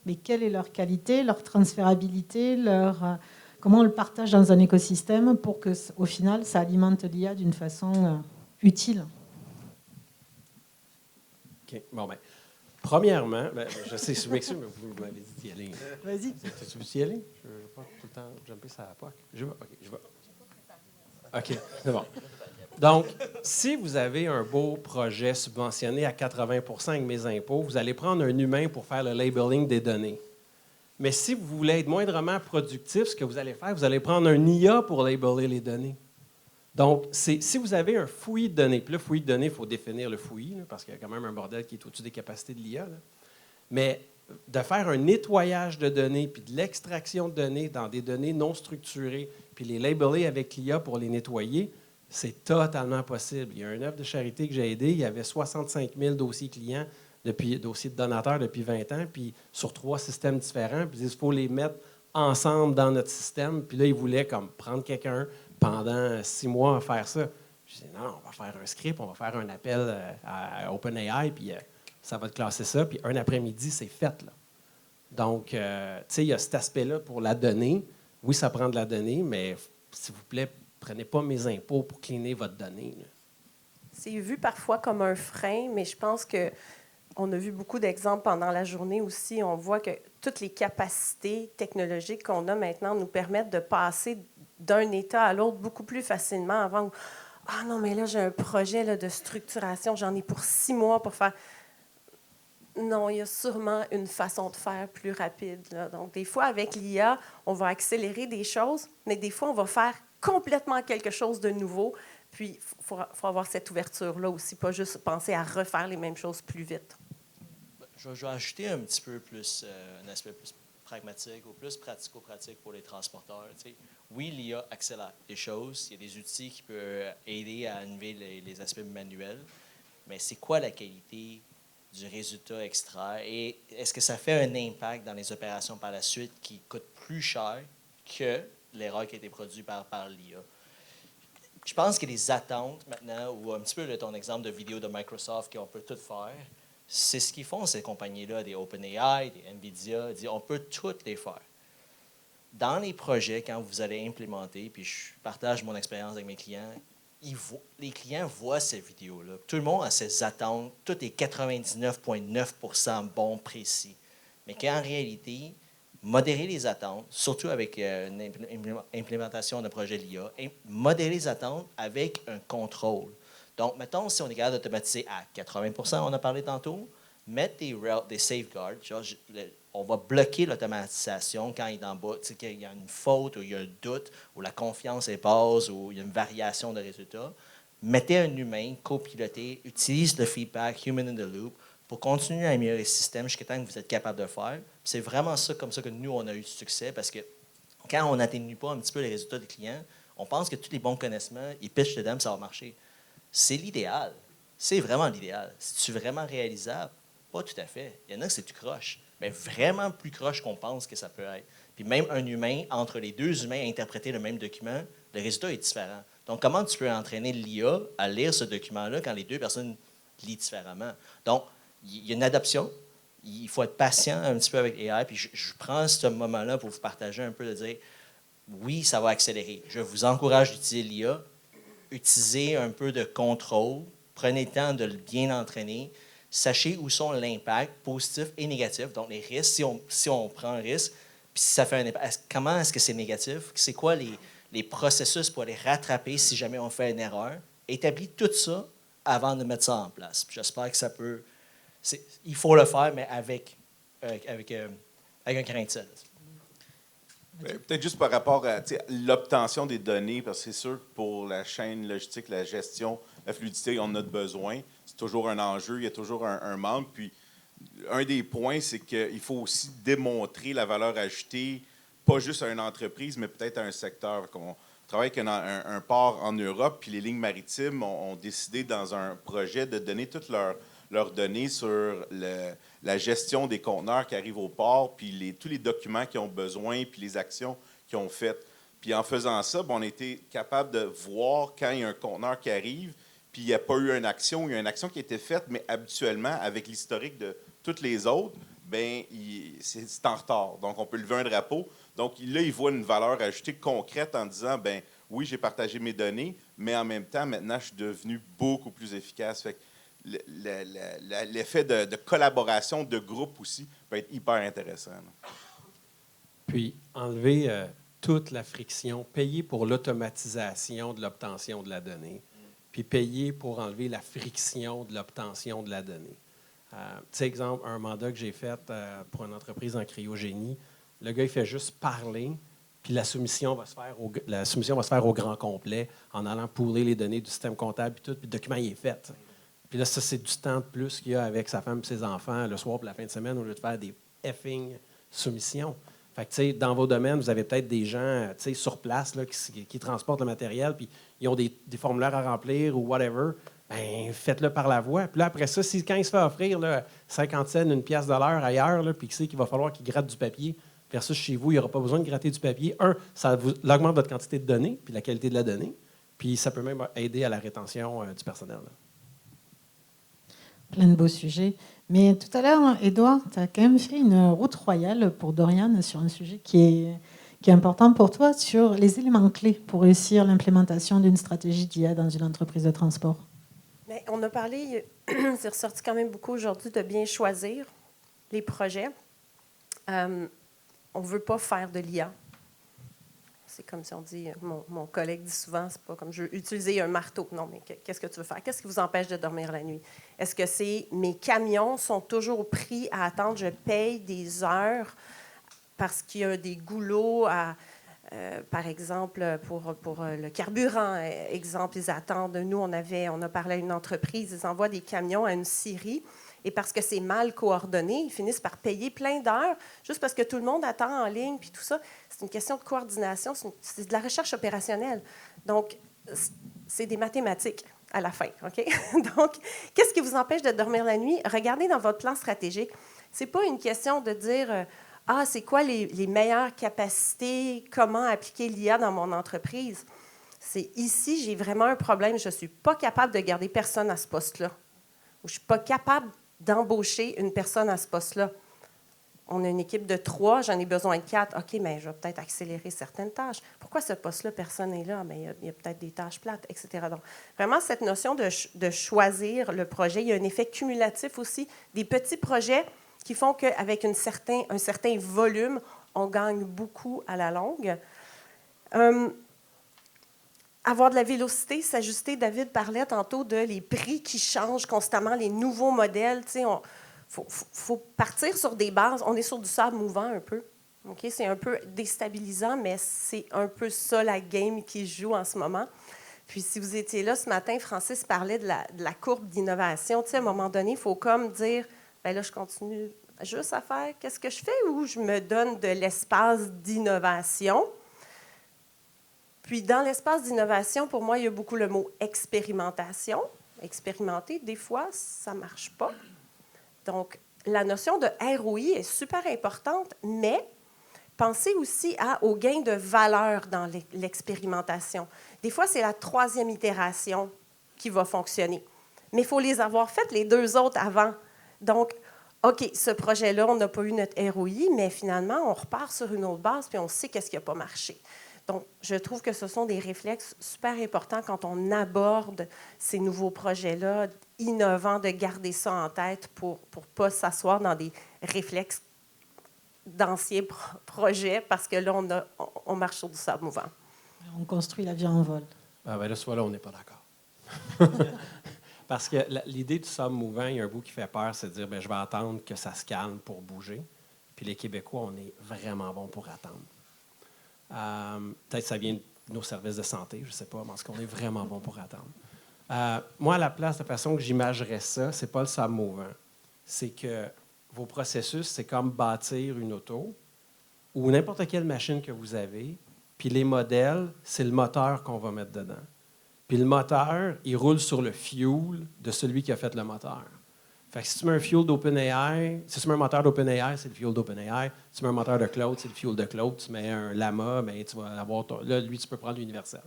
mais quelle est leur qualité, leur transférabilité, comment on le partage dans un écosystème pour qu'au final, ça alimente l'IA d'une façon utile. OK. Bon, bien, premièrement, je sais, je m'excuse, mais vous m'avez dit d'y aller. Vas-y. Tu veux y aller? Je ne veux pas tout le temps jumper sur la POC. Je vais. OK, je vais. OK, c'est bon. Donc, si vous avez un beau projet subventionné à 80 avec mes impôts, vous allez prendre un humain pour faire le labeling des données. Mais si vous voulez être moindrement productif, ce que vous allez faire, vous allez prendre un IA pour labeler les données. Donc, si vous avez un fouillis de données, puis le fouillis de données, il faut définir le fouillis, là, parce qu'il y a quand même un bordel qui est au-dessus des capacités de l'IA. Là. Mais de faire un nettoyage de données, puis de l'extraction de données dans des données non structurées, puis les labeler avec l'IA pour les nettoyer, c'est totalement possible. Il y a un œuvre de charité que j'ai aidé, il y avait 65 000 dossiers clients, dossiers de donateurs depuis 20 ans, puis sur 3 systèmes différents, puis il faut les mettre ensemble dans notre système. Puis là, ils voulaient comme prendre quelqu'un pendant 6 mois à faire ça. Je dis non, on va faire un script, on va faire un appel à OpenAI, puis ça va te classer ça, puis un après-midi, c'est fait. Là. Donc, tu sais, il y a cet aspect-là pour la donnée. Oui, ça prend de la donnée, mais s'il vous plaît, prenez pas mes impôts pour cleaner votre donnée. Là. C'est vu parfois comme un frein, mais je pense que on a vu beaucoup d'exemples pendant la journée aussi. On voit que toutes les capacités technologiques qu'on a maintenant nous permettent de passer d'un état à l'autre beaucoup plus facilement. Avant, ah non, mais là, j'ai un projet là, de structuration, j'en ai pour 6 mois pour faire. Non, il y a sûrement une façon de faire plus rapide. Là. Donc, des fois, avec l'IA, on va accélérer des choses, mais des fois, on va faire complètement quelque chose de nouveau. Puis, il faut avoir cette ouverture-là aussi, pas juste penser à refaire les mêmes choses plus vite. Je vais ajouter un petit peu plus, un aspect plus pragmatique ou plus pratico-pratique pour les transporteurs. Tu sais. Oui, l'IA accélère les choses. Il y a des outils qui peuvent aider à enlever les aspects manuels. Mais c'est quoi la qualité du résultat extrait? Et est-ce que ça fait un impact dans les opérations par la suite qui coûte plus cher que l'erreur qui a été produite par l'IA? Je pense que les attentes maintenant, ou un petit peu de ton exemple de vidéo de Microsoft qu'on peut tout faire, c'est ce qu'ils font, ces compagnies-là, des OpenAI, des NVIDIA, on peut toutes les faire. Dans les projets, quand vous allez implémenter, puis je partage mon expérience avec mes clients, les clients voient ces vidéos-là. Tout le monde a ses attentes, tout est 99,9% bon, précis. Mais qu'en réalité, modérer les attentes, surtout avec une implémentation d'un projet LIA, modérer les attentes avec un contrôle. Donc, mettons, si on est capable d'automatiser à 80%, on a parlé tantôt, mettre des safeguards, genre, on va bloquer l'automatisation quand il est en bas, qu'il y a une faute ou il y a un doute, ou la confiance est basse, ou il y a une variation de résultats. Mettez un humain, copiloté, utilise le feedback, human in the loop, pour continuer à améliorer le système jusqu'à temps que vous êtes capable de le faire. Puis c'est vraiment ça, comme ça que nous, on a eu du succès, parce que quand on n'atténue pas un petit peu les résultats des clients, on pense que tous les bons connaissements, ils pitchent dedans, ça va marcher. C'est l'idéal. C'est vraiment l'idéal. C'est-tu vraiment réalisable? Pas tout à fait. Il y en a que c'est plus croche, mais vraiment plus croche qu'on pense que ça peut être. Puis même un humain, entre les deux humains à interpréter le même document, le résultat est différent. Donc, comment tu peux entraîner l'IA à lire ce document-là quand les deux personnes lisent différemment? Donc, il y a une adoption, il faut être patient un petit peu avec AI. Puis je prends ce moment-là pour vous partager un peu, de dire, oui, ça va accélérer. Je vous encourage d'utiliser l'IA. Utilisez un peu de contrôle. Prenez le temps de le bien entraîner. Sachez où sont l'impact positif et négatif. Donc, les risques, si on prend un risque, puis si ça fait un impact, comment est-ce que c'est négatif? C'est quoi les processus pour aller rattraper si jamais on fait une erreur? Établis tout ça avant de mettre ça en place. Puis j'espère que ça peut... il faut le faire, mais avec un grain de sel. Peut-être juste par rapport à l'obtention des données, parce que c'est sûr que pour la chaîne logistique, la gestion, la fluidité, on a besoin. C'est toujours un enjeu, il y a toujours un manque. Puis, un des points, c'est qu'il faut aussi démontrer la valeur ajoutée, pas juste à une entreprise, mais peut-être à un secteur. On travaille avec un port en Europe, puis les lignes maritimes ont décidé dans un projet de donner toutes leurs données sur la gestion des conteneurs qui arrivent au port, puis tous les documents qu'ils ont besoin, puis les actions qu'ils ont faites. Puis en faisant ça, on a été capable de voir quand il y a un conteneur qui arrive, puis il n'y a pas eu une action, il y a une action qui a été faite, mais habituellement, avec l'historique de toutes les autres, c'est en retard. Donc, on peut lever un drapeau. Donc, là, ils voient une valeur ajoutée concrète en disant, oui, j'ai partagé mes données, mais en même temps, maintenant, je suis devenu beaucoup plus efficace. Fait que l'effet de collaboration, de groupe aussi, peut être hyper intéressant. Là. Puis, enlever toute la friction, payer pour l'automatisation de l'obtention de la donnée, puis payer pour enlever la friction de l'obtention de la donnée. Tu sais, exemple, un mandat que j'ai fait pour une entreprise en cryogénie, le gars, il fait juste parler, puis la soumission va se faire au grand complet en allant pooler les données du système comptable, puis tout, puis le document, il est fait. Puis là, ça, c'est du temps de plus qu'il y a avec sa femme et ses enfants le soir pour la fin de semaine au lieu de faire des effing soumissions. Fait que, tu sais, dans vos domaines, vous avez peut-être des gens, tu sais, sur place là, qui transportent le matériel, puis ils ont des formulaires à remplir ou whatever. Bien, faites-le par la voie. Puis là, après ça, quand il se fait offrir là, 50 cents, une pièce de l'heure ailleurs, là, puis qu'il sait qu'il va falloir qu'il gratte du papier, versus chez vous, il n'y aura pas besoin de gratter du papier. Ça augmente votre quantité de données, puis la qualité de la donnée, puis ça peut même aider à la rétention du personnel. Là. Plein de beaux sujets. Mais tout à l'heure, Édouard, tu as quand même fait une route royale pour Dorian sur un sujet qui est important pour toi, sur les éléments clés pour réussir l'implémentation d'une stratégie d'IA dans une entreprise de transport. Bien, on a parlé, c'est ressorti quand même beaucoup aujourd'hui, de bien choisir les projets. On ne veut pas faire de l'IA. C'est comme si on dit, mon collègue dit souvent, c'est pas comme je veux utiliser un marteau. Non, mais qu'est-ce que tu veux faire? Qu'est-ce qui vous empêche de dormir la nuit? Est-ce que c'est mes camions sont toujours pris à attendre, je paye des heures parce qu'il y a des goulots par exemple, pour le carburant, exemple, ils attendent. Nous, on a parlé à une entreprise, ils envoient des camions à une scierie. Et parce que c'est mal coordonné, ils finissent par payer plein d'heures juste parce que tout le monde attend en ligne, puis tout ça. C'est une question de coordination, c'est de la recherche opérationnelle. Donc, c'est des mathématiques à la fin, OK? Donc, qu'est-ce qui vous empêche de dormir la nuit? Regardez dans votre plan stratégique. Ce n'est pas une question de dire c'est quoi les meilleures capacités, comment appliquer l'IA dans mon entreprise? C'est ici, j'ai vraiment un problème, je ne suis pas capable de garder personne à ce poste-là. Ou je ne suis pas capable d'embaucher une personne à ce poste-là. On a une équipe de 3, j'en ai besoin de 4. OK, mais je vais peut-être accélérer certaines tâches. Pourquoi ce poste-là, personne n'est là? Bien, il y a peut-être des tâches plates, etc. Donc, vraiment, cette notion de choisir le projet, il y a un effet cumulatif aussi. Des petits projets qui font qu'avec un certain volume, on gagne beaucoup à la longue. Avoir de la vélocité, s'ajuster. David parlait tantôt de les prix qui changent constamment, les nouveaux modèles. Il faut partir sur des bases. On est sur du sable mouvant un peu. Okay? C'est un peu déstabilisant, mais c'est un peu ça la game qui joue en ce moment. Puis si vous étiez là ce matin, Francis parlait de la courbe d'innovation. À un moment donné, il faut comme dire, bien là, je continue juste à faire qu'est-ce que je fais ou je me donne de l'espace d'innovation. Puis, dans l'espace d'innovation, pour moi, il y a beaucoup le mot expérimentation. Expérimenter, des fois, ça ne marche pas. Donc, la notion de ROI est super importante, mais pensez aussi au gain de valeur dans l'expérimentation. Des fois, c'est la 3e itération qui va fonctionner. Mais il faut les avoir faites, les 2 autres, avant. Donc, OK, ce projet-là, on n'a pas eu notre ROI, mais finalement, on repart sur une autre base, puis on sait qu'est-ce qui n'a pas marché. Donc, je trouve que ce sont des réflexes super importants quand on aborde ces nouveaux projets-là, innovants, de garder ça en tête pour ne pas s'asseoir dans des réflexes d'anciens projets, parce que là, on marche sur du sable mouvant. On construit la vie en vol. Ah ben là, soit là, on n'est pas d'accord. Parce que l'idée du sable mouvant, il y a un bout qui fait peur, c'est de dire, je vais attendre que ça se calme pour bouger. Puis les Québécois, on est vraiment bons pour attendre. Peut-être que ça vient de nos services de santé, je ne sais pas, mais qu'on est vraiment bon pour attendre. Moi, à la place, la façon que j'imagerais ça, c'est pas le sable mouvant. C'est que vos processus, c'est comme bâtir une auto ou n'importe quelle machine que vous avez, puis les modèles, c'est le moteur qu'on va mettre dedans. Puis le moteur, il roule sur le fuel de celui qui a fait le moteur. Fait que si tu mets un fuel d'OpenAI, si tu mets un moteur d'OpenAI, c'est le fuel d'OpenAI. Si tu mets un moteur de Claude, c'est le fuel de Claude. Tu mets un Llama, bien, tu vas avoir là, lui, tu peux prendre l'universel.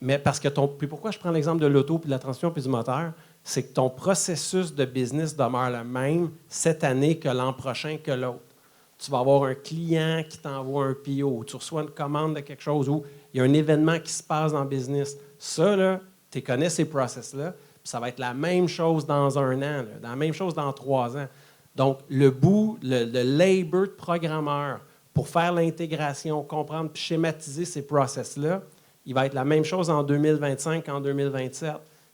Mais parce que puis pourquoi je prends l'exemple de l'auto, puis de la transmission, puis du moteur, c'est que ton processus de business demeure le même cette année que l'an prochain que l'autre. Tu vas avoir un client qui t'envoie un PO, tu reçois une commande de quelque chose où il y a un événement qui se passe dans le business. Ça, là, tu connais ces process-là, puis ça va être la même chose dans 1 an, là, la même chose dans 3 ans. Donc, le labor de programmeur pour faire l'intégration, comprendre puis schématiser ces process-là, il va être la même chose en 2025 qu'en 2027.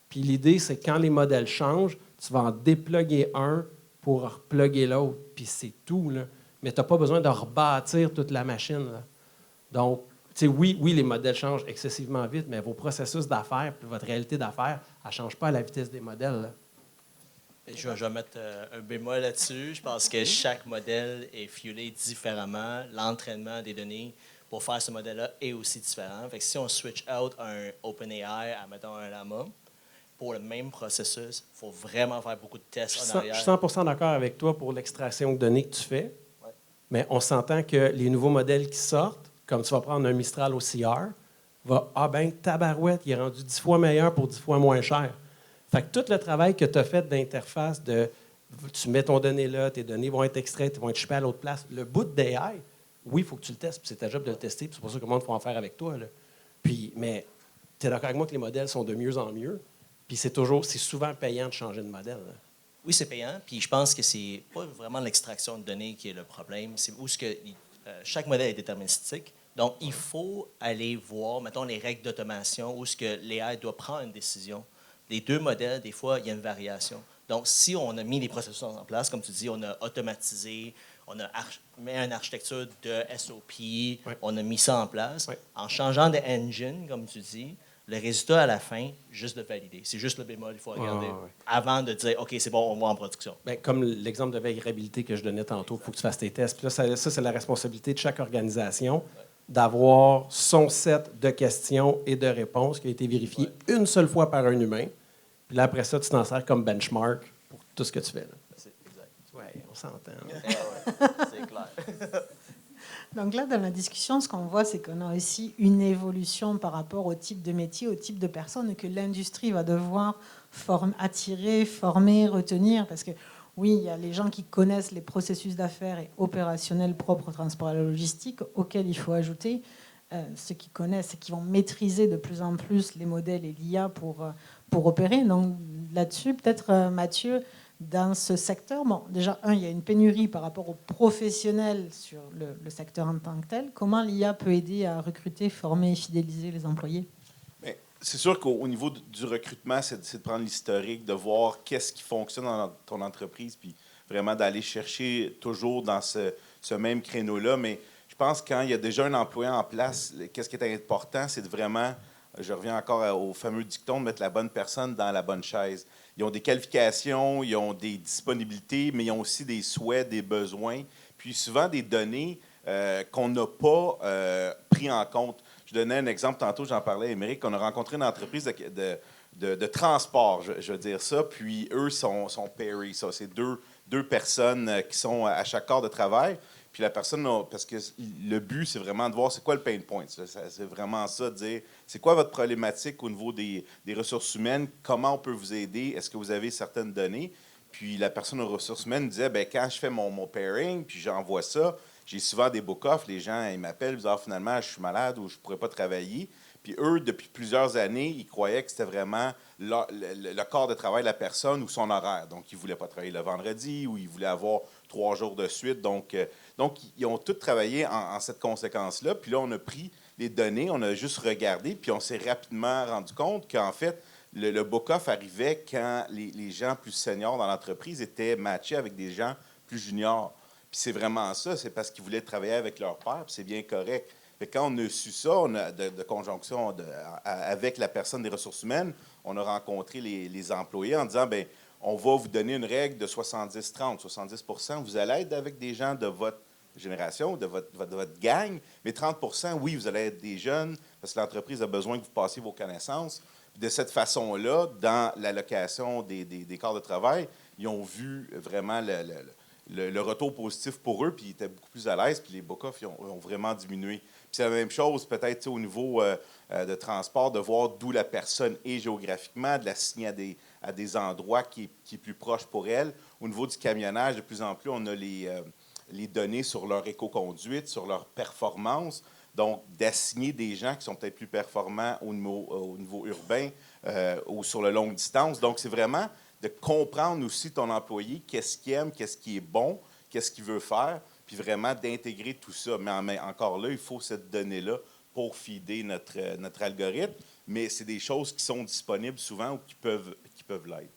Puis l'idée, c'est que quand les modèles changent, tu vas en dépluguer un pour repluguer l'autre, puis c'est tout, là. Mais tu n'as pas besoin de rebâtir toute la machine, là. Donc, oui, les modèles changent excessivement vite, mais vos processus d'affaires puis votre réalité d'affaires, elle ne change pas à la vitesse des modèles, là. Je vais mettre un bémol là-dessus. Je pense que chaque modèle est fuelé différemment. L'entraînement des données pour faire ce modèle-là est aussi différent. Fait que si on switch out un OpenAI à, mettons, un Llama, pour le même processus, il faut vraiment faire beaucoup de tests en arrière. Je suis 100% d'accord avec toi pour l'extraction de données que tu fais, Ouais. mais on s'entend que les nouveaux modèles qui sortent, comme tu vas prendre un Mistral OCR, tabarouette, il est rendu 10 fois meilleur pour 10 fois moins cher. Fait que tout le travail que tu as fait d'interface, tu mets ton données là, tes données vont être extraites, ils vont être shippées à l'autre place. Le bout d'AI, oui, il faut que tu le testes, puis c'est ta job de le tester, puis c'est pour ça que le monde faut en faire avec toi, là. Mais tu es d'accord avec moi que les modèles sont de mieux en mieux, puis c'est souvent payant de changer de modèle, là. Oui, c'est payant, puis je pense que c'est pas vraiment l'extraction de données qui est le problème, c'est où chaque modèle est déterministique. Donc, il faut aller voir, mettons, les règles d'automation, où ce que l'AI doit prendre une décision. Les 2 modèles, des fois, il y a une variation. Donc, si on a mis les processus en place, comme tu dis, on a automatisé, on a mis une architecture de SOP, Oui. on a mis ça en place. Oui. En changeant de engine, comme tu dis, le résultat à la fin, juste de valider. C'est juste le bémol, il faut regarder avant de dire, OK, c'est bon, on va en production. Bien, comme l'exemple de variabilité que je donnais tantôt, il faut que tu fasses tes tests. Puis là, ça, c'est la responsabilité de chaque organisation d'avoir son set de questions et de réponses qui a été vérifié une seule fois par un humain. Puis là, après ça, tu t'en sers comme benchmark pour tout ce que tu fais, là. C'est exact. Oui, on s'entend. C'est clair. Donc là, dans la discussion, ce qu'on voit, c'est qu'on a aussi une évolution par rapport au type de métier, au type de personnes que l'industrie va devoir attirer, former, retenir. Parce que oui, il y a les gens qui connaissent les processus d'affaires et opérationnels propres au transport et à la logistique, auxquels il faut ajouter ceux qui connaissent et qui vont maîtriser de plus en plus les modèles et l'IA pour opérer. Donc là-dessus, peut-être Mathieu, dans ce secteur, bon, déjà, il y a une pénurie par rapport aux professionnels sur le secteur en tant que tel. Comment l'IA peut aider à recruter, former et fidéliser les employés? C'est sûr qu'au niveau du recrutement, c'est de prendre l'historique, de voir qu'est-ce qui fonctionne dans ton entreprise, puis vraiment d'aller chercher toujours dans ce même créneau-là. Mais je pense que quand il y a déjà un employé en place, qu'est-ce qui est important, c'est de vraiment, je reviens encore au fameux dicton, de mettre la bonne personne dans la bonne chaise. Ils ont des qualifications, ils ont des disponibilités, mais ils ont aussi des souhaits, des besoins, puis souvent des données qu'on n'a pas pris en compte. Je donnais un exemple tantôt, j'en parlais à Émeric, qu'on a rencontré une entreprise de transport, je veux dire ça, puis eux sont pairs. Ça, c'est deux personnes qui sont à chaque corps de travail. Puis la personne, parce que le but, c'est vraiment de voir c'est quoi le pain point. C'est vraiment ça, de dire c'est quoi votre problématique au niveau des ressources humaines, comment on peut vous aider, est-ce que vous avez certaines données. Puis la personne aux ressources humaines disait, ben quand je fais mon pairing, puis j'envoie ça, j'ai souvent des book-offs. Les gens, ils m'appellent, ils disent, ah, finalement, je suis malade ou je ne pourrais pas travailler. Puis eux, depuis plusieurs années, ils croyaient que c'était vraiment le corps de travail de la personne ou son horaire. Donc, ils ne voulaient pas travailler le vendredi ou ils voulaient avoir 3 jours de suite. Donc ils ont tous travaillé en cette conséquence-là. Puis là, on a pris les données, on a juste regardé, puis on s'est rapidement rendu compte qu'en fait, le book-off arrivait quand les gens plus seniors dans l'entreprise étaient matchés avec des gens plus juniors. Puis c'est vraiment ça, c'est parce qu'ils voulaient travailler avec leur père, puis c'est bien correct. Fait que quand on a su ça, on a de conjonction avec la personne des ressources humaines, on a rencontré les employés en disant, bien, on va vous donner une règle de 70-30. 70 vous allez être avec des gens de votre génération, de votre gang, mais 30 oui, vous allez être des jeunes parce que l'entreprise a besoin que vous passiez vos connaissances. Puis de cette façon-là, dans l'allocation des corps de travail, ils ont vu vraiment le retour positif pour eux, puis ils étaient beaucoup plus à l'aise, puis les book-offs ont vraiment diminué. Puis c'est la même chose, peut-être au niveau de transport, de voir d'où la personne est géographiquement, de la signer à des endroits qui est plus proche pour elle. Au niveau du camionnage, de plus en plus, on a les données sur leur éco-conduite, sur leur performance. Donc, d'assigner des gens qui sont peut-être plus performants au niveau urbain ou sur le longue distance. Donc, c'est vraiment de comprendre aussi ton employé, qu'est-ce qu'il aime, qu'est-ce qui est bon, qu'est-ce qu'il veut faire, puis vraiment d'intégrer tout ça. Mais encore là, il faut cette donnée-là pour feeder notre algorithme, mais c'est des choses qui sont disponibles souvent ou qui peuvent l'être.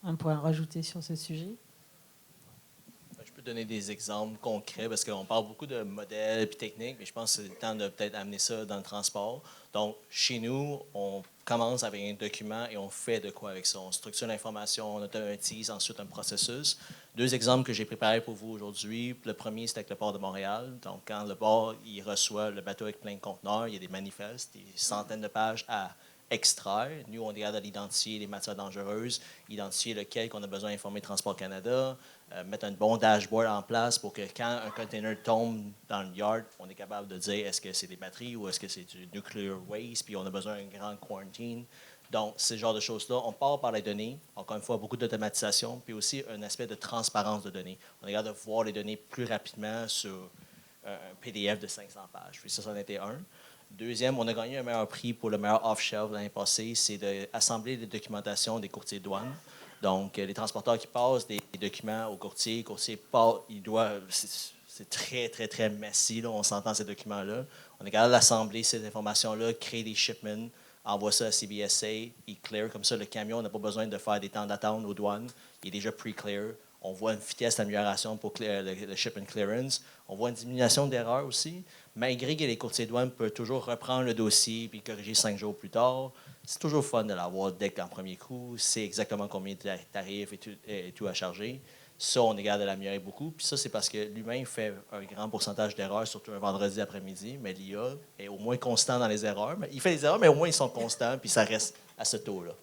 Un point à rajouter sur ce sujet? Je peux donner des exemples concrets parce qu'on parle beaucoup de modèles et techniques, mais je pense que c'est le temps de peut-être amener ça dans le transport. Donc, chez nous, on commence avec un document et on fait de quoi avec ça. On structure l'information, on automatise ensuite un processus. 2 exemples que j'ai préparés pour vous aujourd'hui. Le premier, c'est avec le port de Montréal. Donc, quand le port il reçoit le bateau avec plein de conteneurs, il y a des manifestes, des centaines de pages à extraire. Nous, on regarde à identifier les matières dangereuses, identifier lequel qu'on a besoin d'informer Transport Canada, mettre un bon dashboard en place pour que quand un container tombe dans le yard, on est capable de dire est-ce que c'est des batteries ou est-ce que c'est du nuclear waste, puis on a besoin d'une grande quarantine. Donc, ce genre de choses-là, on part par les données. Encore une fois, beaucoup d'automatisation, puis aussi un aspect de transparence de données. On est capable de voir les données plus rapidement sur un PDF de 500 pages. Puis ça, c'en était un. Deuxième, on a gagné un meilleur prix pour le meilleur off-shelf l'année passée, c'est d'assembler les documentations des courtiers de douane. Donc, les transporteurs qui passent des documents aux courtiers, les courtiers passent, c'est très, très, très messy, là, on s'entend ces documents-là. On est capable d'assembler ces informations-là, créer des shipments, envoie ça à CBSA, il clear. Comme ça, le camion n'a pas besoin de faire des temps d'attente aux douanes, il est déjà pre-clear. On voit une vitesse d'amélioration pour le shipment clearance. On voit une diminution d'erreurs aussi, malgré que les courtiers de douane peuvent toujours reprendre le dossier puis corriger 5 jours plus tard. C'est toujours fun de l'avoir dès qu'en premier coup. C'est exactement combien de tarifs et tout à charger. Ça, on est capable de l'améliorer beaucoup. Puis ça, c'est parce que l'humain fait un grand pourcentage d'erreurs, surtout un vendredi après-midi, mais l'IA est au moins constant dans les erreurs. Il fait des erreurs, mais au moins ils sont constants, puis ça reste à ce taux-là.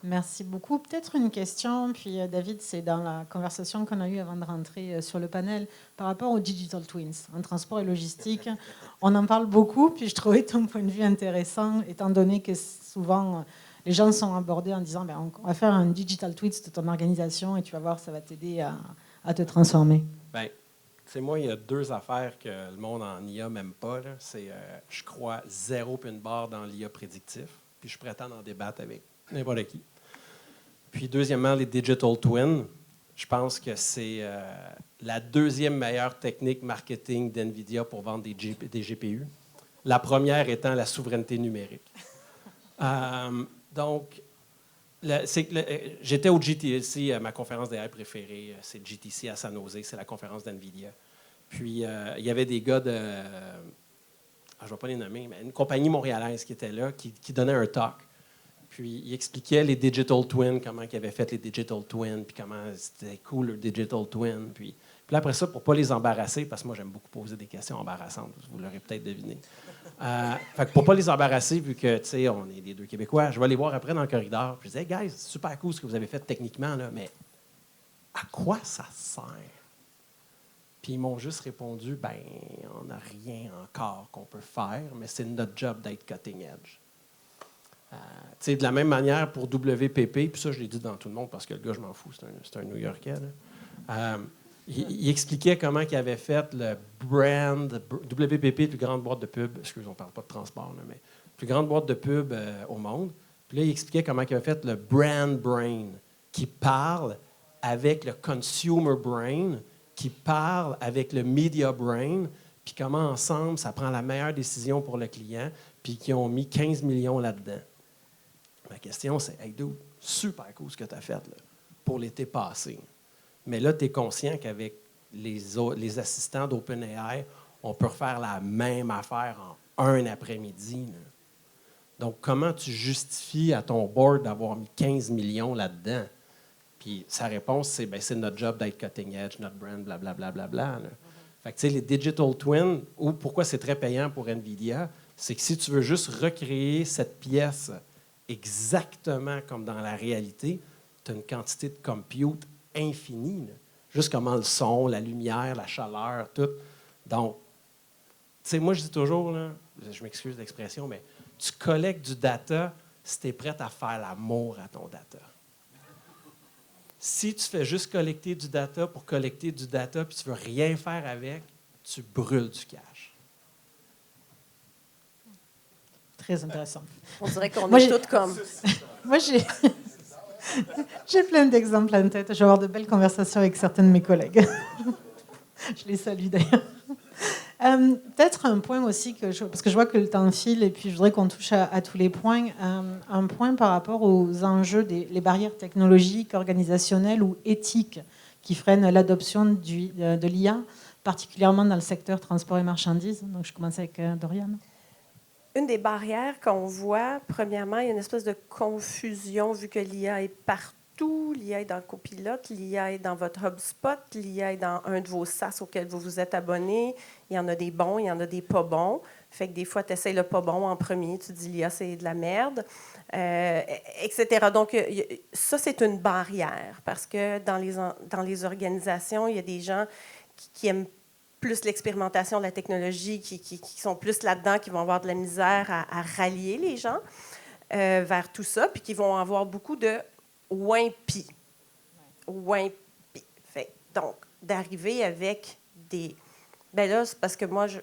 Merci beaucoup. Peut-être une question, puis David, c'est dans la conversation qu'on a eue avant de rentrer sur le panel, par rapport aux digital twins, en transport et logistique. On en parle beaucoup, puis je trouvais ton point de vue intéressant, étant donné que souvent, les gens sont abordés en disant ben, on va faire un digital twin de ton organisation et tu vas voir, ça va t'aider à te transformer. Bien, c'est moi, il y a 2 affaires que le monde en IA m'aime pas. C'est, je crois, 0 puis une barre dans l'IA prédictif, puis je prétends en débattre avec n'importe qui. Puis deuxièmement, les digital twins. Je pense que c'est la 2e meilleure technique marketing d'NVIDIA pour vendre des GPU. La première étant la souveraineté numérique. Donc, j'étais au GTC, ma conférence d'AI préférée, c'est GTC à San Jose, c'est la conférence d'NVIDIA. Puis, il y avait des gars de, je ne vais pas les nommer, mais une compagnie montréalaise qui était là, qui donnait un talk. Puis, il expliquait les digital twins, comment ils avaient fait les digital twins, puis comment c'était cool, le digital twin. Puis là, après ça, pour ne pas les embarrasser, parce que moi, j'aime beaucoup poser des questions embarrassantes, vous l'aurez peut-être deviné. Fait que pour ne pas les embarrasser, vu que, tu sais, on est des 2 Québécois, je vais les voir après dans le corridor. Puis je disais, hey, guys, c'est super cool ce que vous avez fait techniquement, là, mais à quoi ça sert? Puis ils m'ont juste répondu, ben, on n'a rien encore qu'on peut faire, mais c'est notre job d'être cutting edge. De la même manière pour WPP, puis ça, je l'ai dit devant tout le monde parce que le gars, je m'en fous, c'est un New-Yorkais. Il expliquait comment il avait fait le brand. WPP, plus grande boîte de pub, excusez, on ne parle pas de transport, là, mais plus grande boîte de pub au monde. Puis là, il expliquait comment il avait fait le brand brain, qui parle avec le consumer brain, qui parle avec le media brain, puis comment ensemble, ça prend la meilleure décision pour le client, puis qu'ils ont mis 15 millions là-dedans. Ma question, c'est « Hey, dude, super cool ce que tu as fait là, pour l'été passé. Mais là, tu es conscient qu'avec les assistants d'OpenAI, on peut refaire la même affaire en un après-midi. Là. Donc, comment tu justifies à ton board d'avoir mis 15 millions là-dedans? » Puis sa réponse, c'est « c'est notre job d'être cutting edge, notre brand, blablabla. Bla, bla, bla, bla. » Fait que, tu sais, les digital twins, ou pourquoi c'est très payant pour NVIDIA, c'est que si tu veux juste recréer cette pièce exactement comme dans la réalité, tu as une quantité de compute infinie. Là. Juste comment le son, la lumière, la chaleur, tout. Donc, tu sais, moi, je dis toujours, là, je m'excuse de l'expression, mais tu collectes du data si tu es prêt à faire l'amour à ton data. Si tu fais juste collecter du data pour collecter du data puis tu ne veux rien faire avec, tu brûles du cash. Très intéressant. On dirait qu'on Moi, est toutes comme... Moi, j'ai plein d'exemples en tête. Je vais avoir de belles conversations avec certains de mes collègues. Je les salue d'ailleurs. Peut-être un point aussi, parce que je vois que le temps file et puis je voudrais qu'on touche à tous les points. Un point par rapport aux enjeux, les barrières technologiques, organisationnelles ou éthiques qui freinent l'adoption de l'IA, particulièrement dans le secteur transport et marchandises. Donc je commence avec Doriane. Une des barrières qu'on voit, premièrement, il y a une espèce de confusion vu que l'IA est partout. L'IA est dans Copilot, l'IA est dans votre HubSpot, l'IA est dans un de vos SaaS auquel vous vous êtes abonné. Il y en a des bons, il y en a des pas bons. Fait que des fois, tu essaies le pas bon en premier, tu dis l'IA, c'est de la merde, etc. Donc, ça, c'est une barrière parce que dans les organisations, il y a des gens qui aiment plus l'expérimentation de la technologie, qui sont plus là-dedans, qui vont avoir de la misère à rallier les gens vers tout ça, puis qui vont avoir beaucoup de WIMPI. WIMPI. Donc, d'arriver avec des... Bien là, c'est parce que moi, je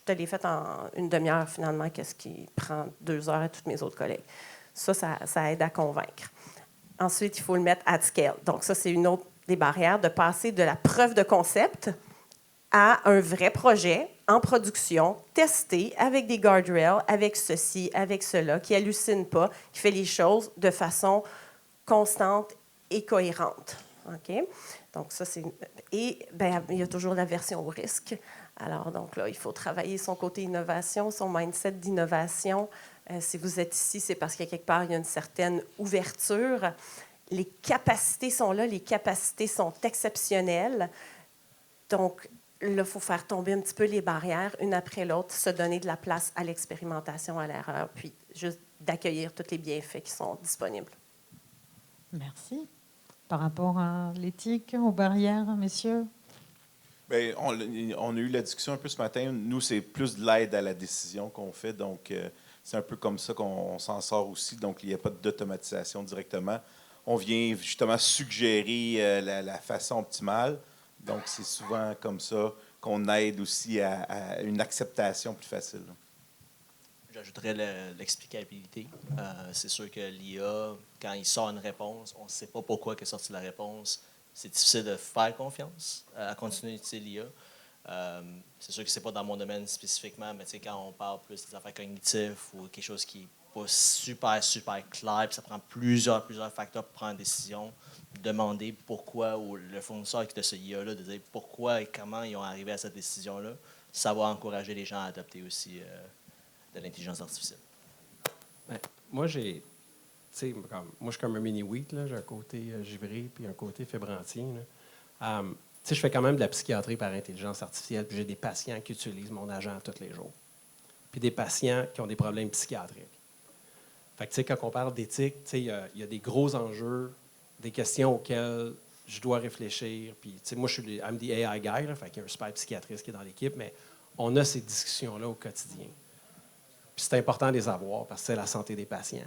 te l'ai fait en une demi-heure, finalement, qu'est-ce qui prend 2 heures à tous mes autres collègues. Ça aide à convaincre. Ensuite, il faut le mettre at scale. Donc, ça, c'est une autre des barrières, de passer de la preuve de concept à un vrai projet en production, testé avec des guardrails, avec ceci, avec cela, qui hallucine pas, qui fait les choses de façon constante et cohérente. OK? Donc, ça, c'est... Et bien, il y a toujours la version au risque. Alors, donc là, il faut travailler son côté innovation, son mindset d'innovation. Si vous êtes ici, c'est parce qu'à quelque part, il y a une certaine ouverture. Les capacités sont là, les capacités sont exceptionnelles. Donc, là, il faut faire tomber un petit peu les barrières, une après l'autre, se donner de la place à l'expérimentation, à l'erreur, puis juste d'accueillir tous les bienfaits qui sont disponibles. Merci. Par rapport à l'éthique, aux barrières, messieurs? Bien, on a eu la discussion un peu ce matin. Nous, c'est plus de l'aide à la décision qu'on fait. Donc, c'est un peu comme ça qu'on s'en sort aussi. Donc, il n'y a pas d'automatisation directement. On vient justement suggérer la façon optimale. Donc, c'est souvent comme ça qu'on aide aussi à une acceptation plus facile. J'ajouterais l'explicabilité. C'est sûr que l'IA, quand il sort une réponse, on ne sait pas pourquoi il est sorti la réponse. C'est difficile de faire confiance à continuer d'utiliser l'IA. C'est sûr que ce n'est pas dans mon domaine spécifiquement, mais quand on parle plus des affaires cognitives ou quelque chose qui n'est pas super, super clair, puis ça prend plusieurs facteurs pour prendre une décision, demander pourquoi, ou le fournisseur de ce IA-là, de dire pourquoi et comment ils ont arrivé à cette décision-là, ça va encourager les gens à adopter aussi de l'intelligence artificielle. Bien, moi, je suis comme un mini-wheat, là. J'ai un côté givré puis un côté fébrantien. Je fais quand même de la psychiatrie par intelligence artificielle, puis j'ai des patients qui utilisent mon agent tous les jours. Puis des patients qui ont des problèmes psychiatriques. Fait que, quand on parle d'éthique, il y a des gros enjeux, des questions auxquelles je dois réfléchir. Puis, moi, je suis I'm the AI guy, là, fait qu'il y a un super psychiatriste qui est dans l'équipe, mais on a ces discussions-là au quotidien. Puis c'est important de les avoir parce que c'est la santé des patients.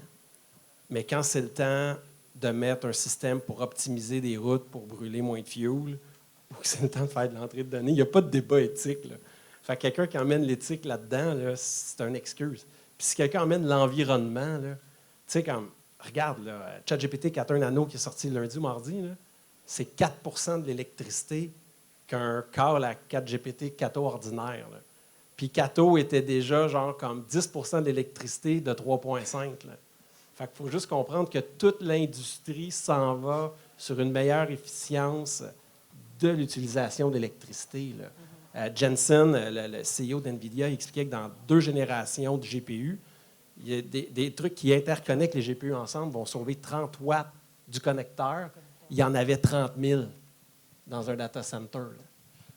Mais quand c'est le temps de mettre un système pour optimiser des routes, pour brûler moins de fuel, ou que c'est le temps de faire de l'entrée de données, il n'y a pas de débat éthique, là. Fait que quelqu'un qui emmène l'éthique là-dedans, là, c'est une excuse. Puis si quelqu'un emmène l'environnement, là, tu sais, comme, regarde, là, ChatGPT 4.1 Nano qui est sorti lundi ou mardi, là, c'est 4 de l'électricité qu'un call à 4GPT Cato ordinaire. Là. Puis Cato était déjà genre comme 10 de l'électricité de 3,5. Là. Fait qu'il faut juste comprendre que toute l'industrie s'en va sur une meilleure efficience de l'utilisation d'électricité. Jensen, le CEO d'NVIDIA, expliquait que dans 2 générations de GPU, il y a des trucs qui interconnectent les GPU ensemble vont sauver 30 watts du connecteur. Il y en avait 30 000 dans un data center. Là.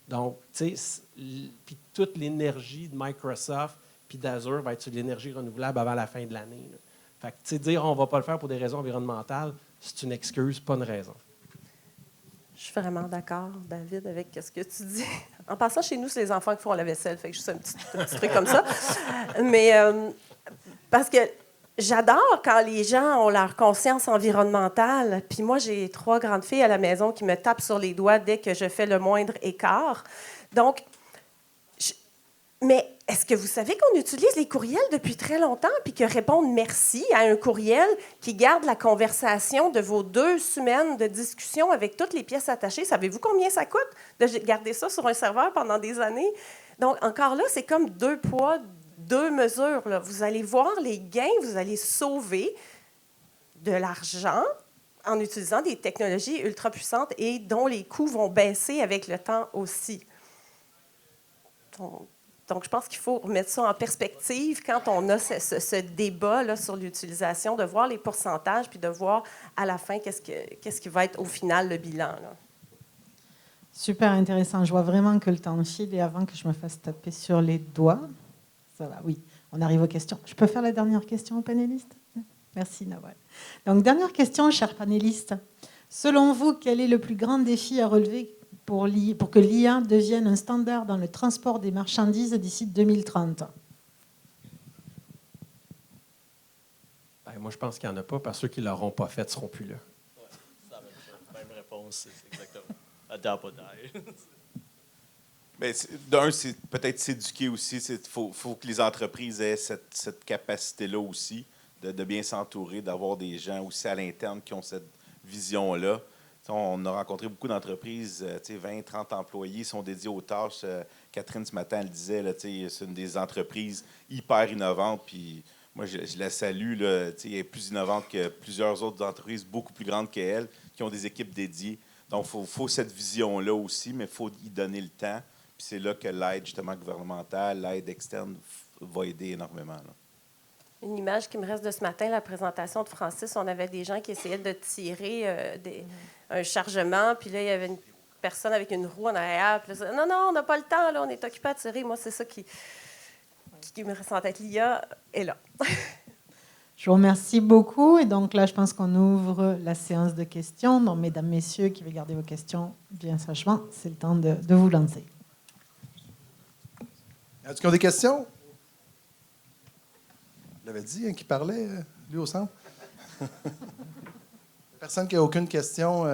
Donc, tu sais, puis toute l'énergie de Microsoft puis d'Azure va être sur l'énergie renouvelable avant la fin de l'année. Là. Fait que, tu sais, dire on ne va pas le faire pour des raisons environnementales, c'est une excuse, pas une raison. Je suis vraiment d'accord, David, avec ce que tu dis. En passant, chez nous, c'est les enfants qui font la vaisselle, fait que juste un petit truc comme ça. Mais parce que j'adore quand les gens ont leur conscience environnementale. Puis moi, j'ai 3 grandes filles à la maison qui me tapent sur les doigts dès que je fais le moindre écart. Donc, mais est-ce que vous savez qu'on utilise les courriels depuis très longtemps, puis que répondre merci à un courriel qui garde la conversation de vos 2 semaines de discussion avec toutes les pièces attachées, savez-vous combien ça coûte de garder ça sur un serveur pendant des années? Donc, encore là, c'est comme 2 poids, 2 mesures. Là. Vous allez voir les gains, vous allez sauver de l'argent en utilisant des technologies ultra puissantes et dont les coûts vont baisser avec le temps aussi. Donc, je pense qu'il faut remettre ça en perspective quand on a ce débat là, sur l'utilisation, de voir les pourcentages puis de voir à la fin qu'est-ce qui va être au final le bilan. Là. Super intéressant. Je vois vraiment que le temps file et avant que je me fasse taper sur les doigts, ça va, oui, on arrive aux questions. Je peux faire la dernière question aux panélistes? Merci, Nawal. Donc, dernière question, chers panélistes. Selon vous, quel est le plus grand défi à relever pour que l'IA devienne un standard dans le transport des marchandises d'ici 2030? Ben, moi, je pense qu'il n'y en a pas, parce que ceux qui ne l'auront pas fait ne seront plus là. Ouais, c'est la même réponse, c'est exactement. Adapt or die. Bien, d'un, c'est peut-être s'éduquer aussi. Il faut que les entreprises aient cette capacité-là aussi, de bien s'entourer, d'avoir des gens aussi à l'interne qui ont cette vision-là. On a rencontré beaucoup d'entreprises, 20, 30 employés sont dédiés aux tâches. Catherine, ce matin, elle disait, là, c'est une des entreprises hyper innovantes. Puis moi, je la salue. Là, elle est plus innovante que plusieurs autres entreprises beaucoup plus grandes qu'elle, qui ont des équipes dédiées. Donc, il faut cette vision-là aussi, mais il faut y donner le temps. Puis c'est là que l'aide justement gouvernementale, l'aide externe va aider énormément. Là. Une image qui me reste de ce matin, la présentation de Francis, on avait des gens qui essayaient de tirer un chargement, puis là, il y avait une personne avec une roue en arrière. Puis là, non, on n'a pas le temps, là, on est occupé à tirer. Moi, c'est ça qui me reste en tête. L'IA est là. Je vous remercie beaucoup. Et donc là, je pense qu'on ouvre la séance de questions. Donc, mesdames, messieurs, qui veulent garder vos questions bien sagement, c'est le temps de vous lancer. Est-ce qu'ils ont des questions? Je l'avais dit, hein, qui parlait, lui, au centre. Personne qui n'a aucune question.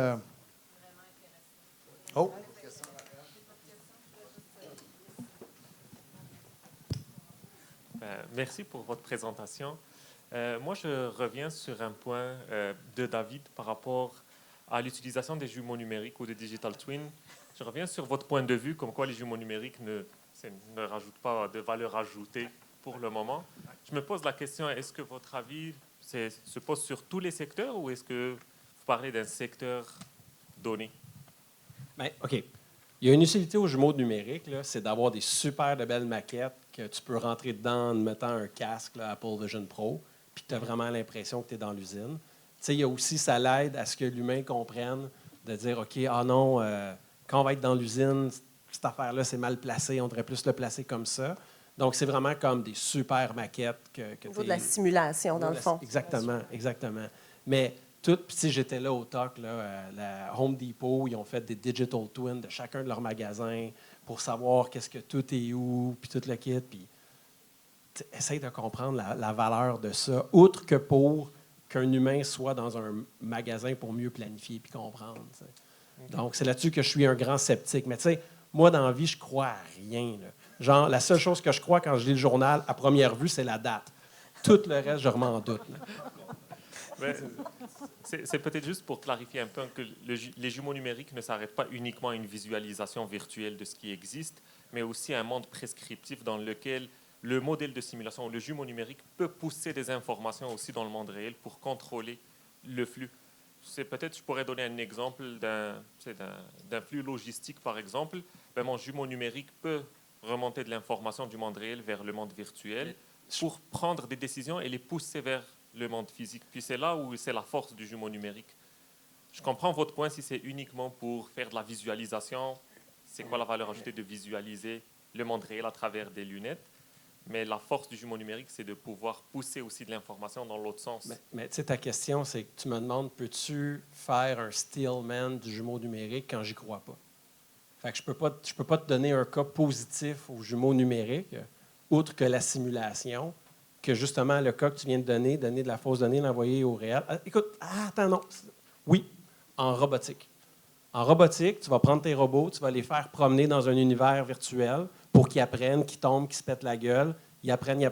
Oh! Merci pour votre présentation. Moi, je reviens sur un point de David par rapport à l'utilisation des jumeaux numériques ou des digital twins. Je reviens sur votre point de vue, comme quoi les jumeaux numériques ne rajoutent pas de valeur ajoutée pour le moment. Je me pose la question, est-ce que votre avis se pose sur tous les secteurs ou est-ce que vous parlez d'un secteur donné? Bien, OK. Il y a une utilité aux jumeaux numériques, là, c'est d'avoir des super de belles maquettes que tu peux rentrer dedans en mettant un casque, là, Apple Vision Pro, puis tu as vraiment l'impression que tu es dans l'usine. Tu sais, il y a aussi, ça l'aide à ce que l'humain comprenne de dire, OK, ah non, quand on va être dans l'usine, cette affaire-là, c'est mal placé, on devrait plus le placer comme ça. Donc, c'est vraiment comme des super maquettes. Au niveau de la simulation, dans le fond. Exactement, exactement. Mais tout, puis j'étais là au TOC, là, à la Home Depot, ils ont fait des digital twins de chacun de leurs magasins pour savoir qu'est-ce que tout est où, puis tout le kit. Puis essaye de comprendre la valeur de ça, outre que pour qu'un humain soit dans un magasin pour mieux planifier puis comprendre. Donc, c'est là-dessus que je suis un grand sceptique. Mais tu sais, moi, dans la vie, je crois à rien. Là. Genre, la seule chose que je crois quand je lis le journal, à première vue, c'est la date. Tout le reste, je remets en doute. C'est peut-être juste pour clarifier un peu que les jumeaux numériques ne s'arrêtent pas uniquement à une visualisation virtuelle de ce qui existe, mais aussi à un monde prescriptif dans lequel le modèle de simulation, le jumeau numérique, peut pousser des informations aussi dans le monde réel pour contrôler le flux. Peut-être je pourrais donner un exemple d'un flux logistique, par exemple. Ben, mon jumeau numérique peut remonter de l'information du monde réel vers le monde virtuel pour prendre des décisions et les pousser vers le monde physique. Puis c'est là où c'est la force du jumeau numérique. Je comprends votre point si c'est uniquement pour faire de la visualisation. C'est quoi la valeur ajoutée de visualiser le monde réel à travers des lunettes? Mais la force du jumeau numérique, c'est de pouvoir pousser aussi de l'information dans l'autre sens. Mais tu sais, ta question, c'est que tu me demandes, peux-tu faire un Stillman du jumeau numérique quand j'y crois pas? Fait que je peux pas te donner un cas positif au jumeau numérique, outre que la simulation, que justement le cas que tu viens de donner de la fausse donnée, l'envoyer au réel. Attends, non. Oui, en robotique. En robotique, tu vas prendre tes robots, tu vas les faire promener dans un univers virtuel pour qu'ils apprennent, qu'ils tombent, qu'ils se pètent la gueule. Ils apprennent.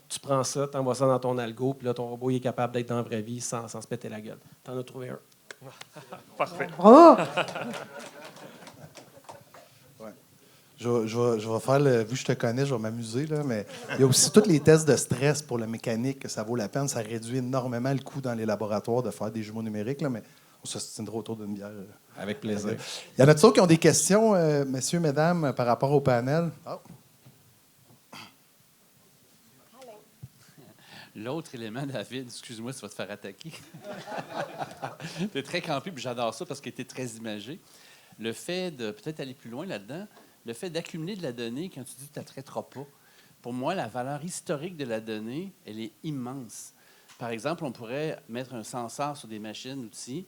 Tu prends ça, tu envoies ça dans ton algo, puis là, ton robot il est capable d'être dans la vraie vie sans se péter la gueule. Tu en as trouvé un. Parfait. Bravo! Je vais faire vu que je te connais, je vais m'amuser, là, mais il y a aussi tous les tests de stress pour le mécanique, que ça vaut la peine. Ça réduit énormément le coût dans les laboratoires de faire des jumeaux numériques, là, mais on s'ostinera autour d'une bière. Avec plaisir. Il y en a d'autres qui ont des questions, messieurs, mesdames, par rapport au panel? Oh. L'autre élément, David, excuse-moi, tu vas te faire attaquer. Tu es très campé, puis j'adore ça parce qu'il était très imagé. Le fait de peut-être aller plus loin là-dedans, le fait d'accumuler de la donnée quand tu dis que tu ne la traiteras pas, pour moi, la valeur historique de la donnée, elle est immense. Par exemple, on pourrait mettre un senseur sur des machines, outils.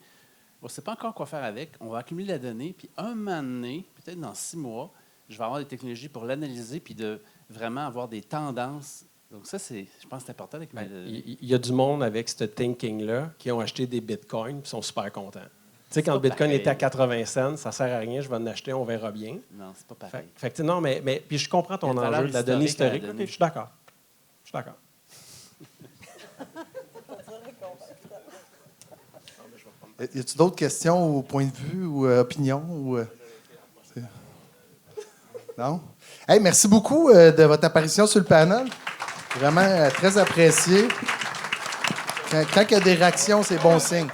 On ne sait pas encore quoi faire avec. On va accumuler la donnée, puis un moment donné, peut-être dans 6 mois, je vais avoir des technologies pour l'analyser puis de vraiment avoir des tendances. Donc ça, je pense que c'est important. Il y a du monde avec ce thinking-là qui ont acheté des bitcoins et sont super contents. Tu sais, quand le bitcoin était à 80 cents, ça ne sert à rien, je vais en acheter, on verra bien. Non, c'est pas pareil. Non, mais puis je comprends ton enjeu de la donnée historique. Okay, je suis d'accord. Y a-t-il d'autres questions ou points de vue ou opinions? Non? Hey, merci beaucoup de votre apparition sur le panel. Vraiment très apprécié. Quand il y a des réactions, c'est bon signe.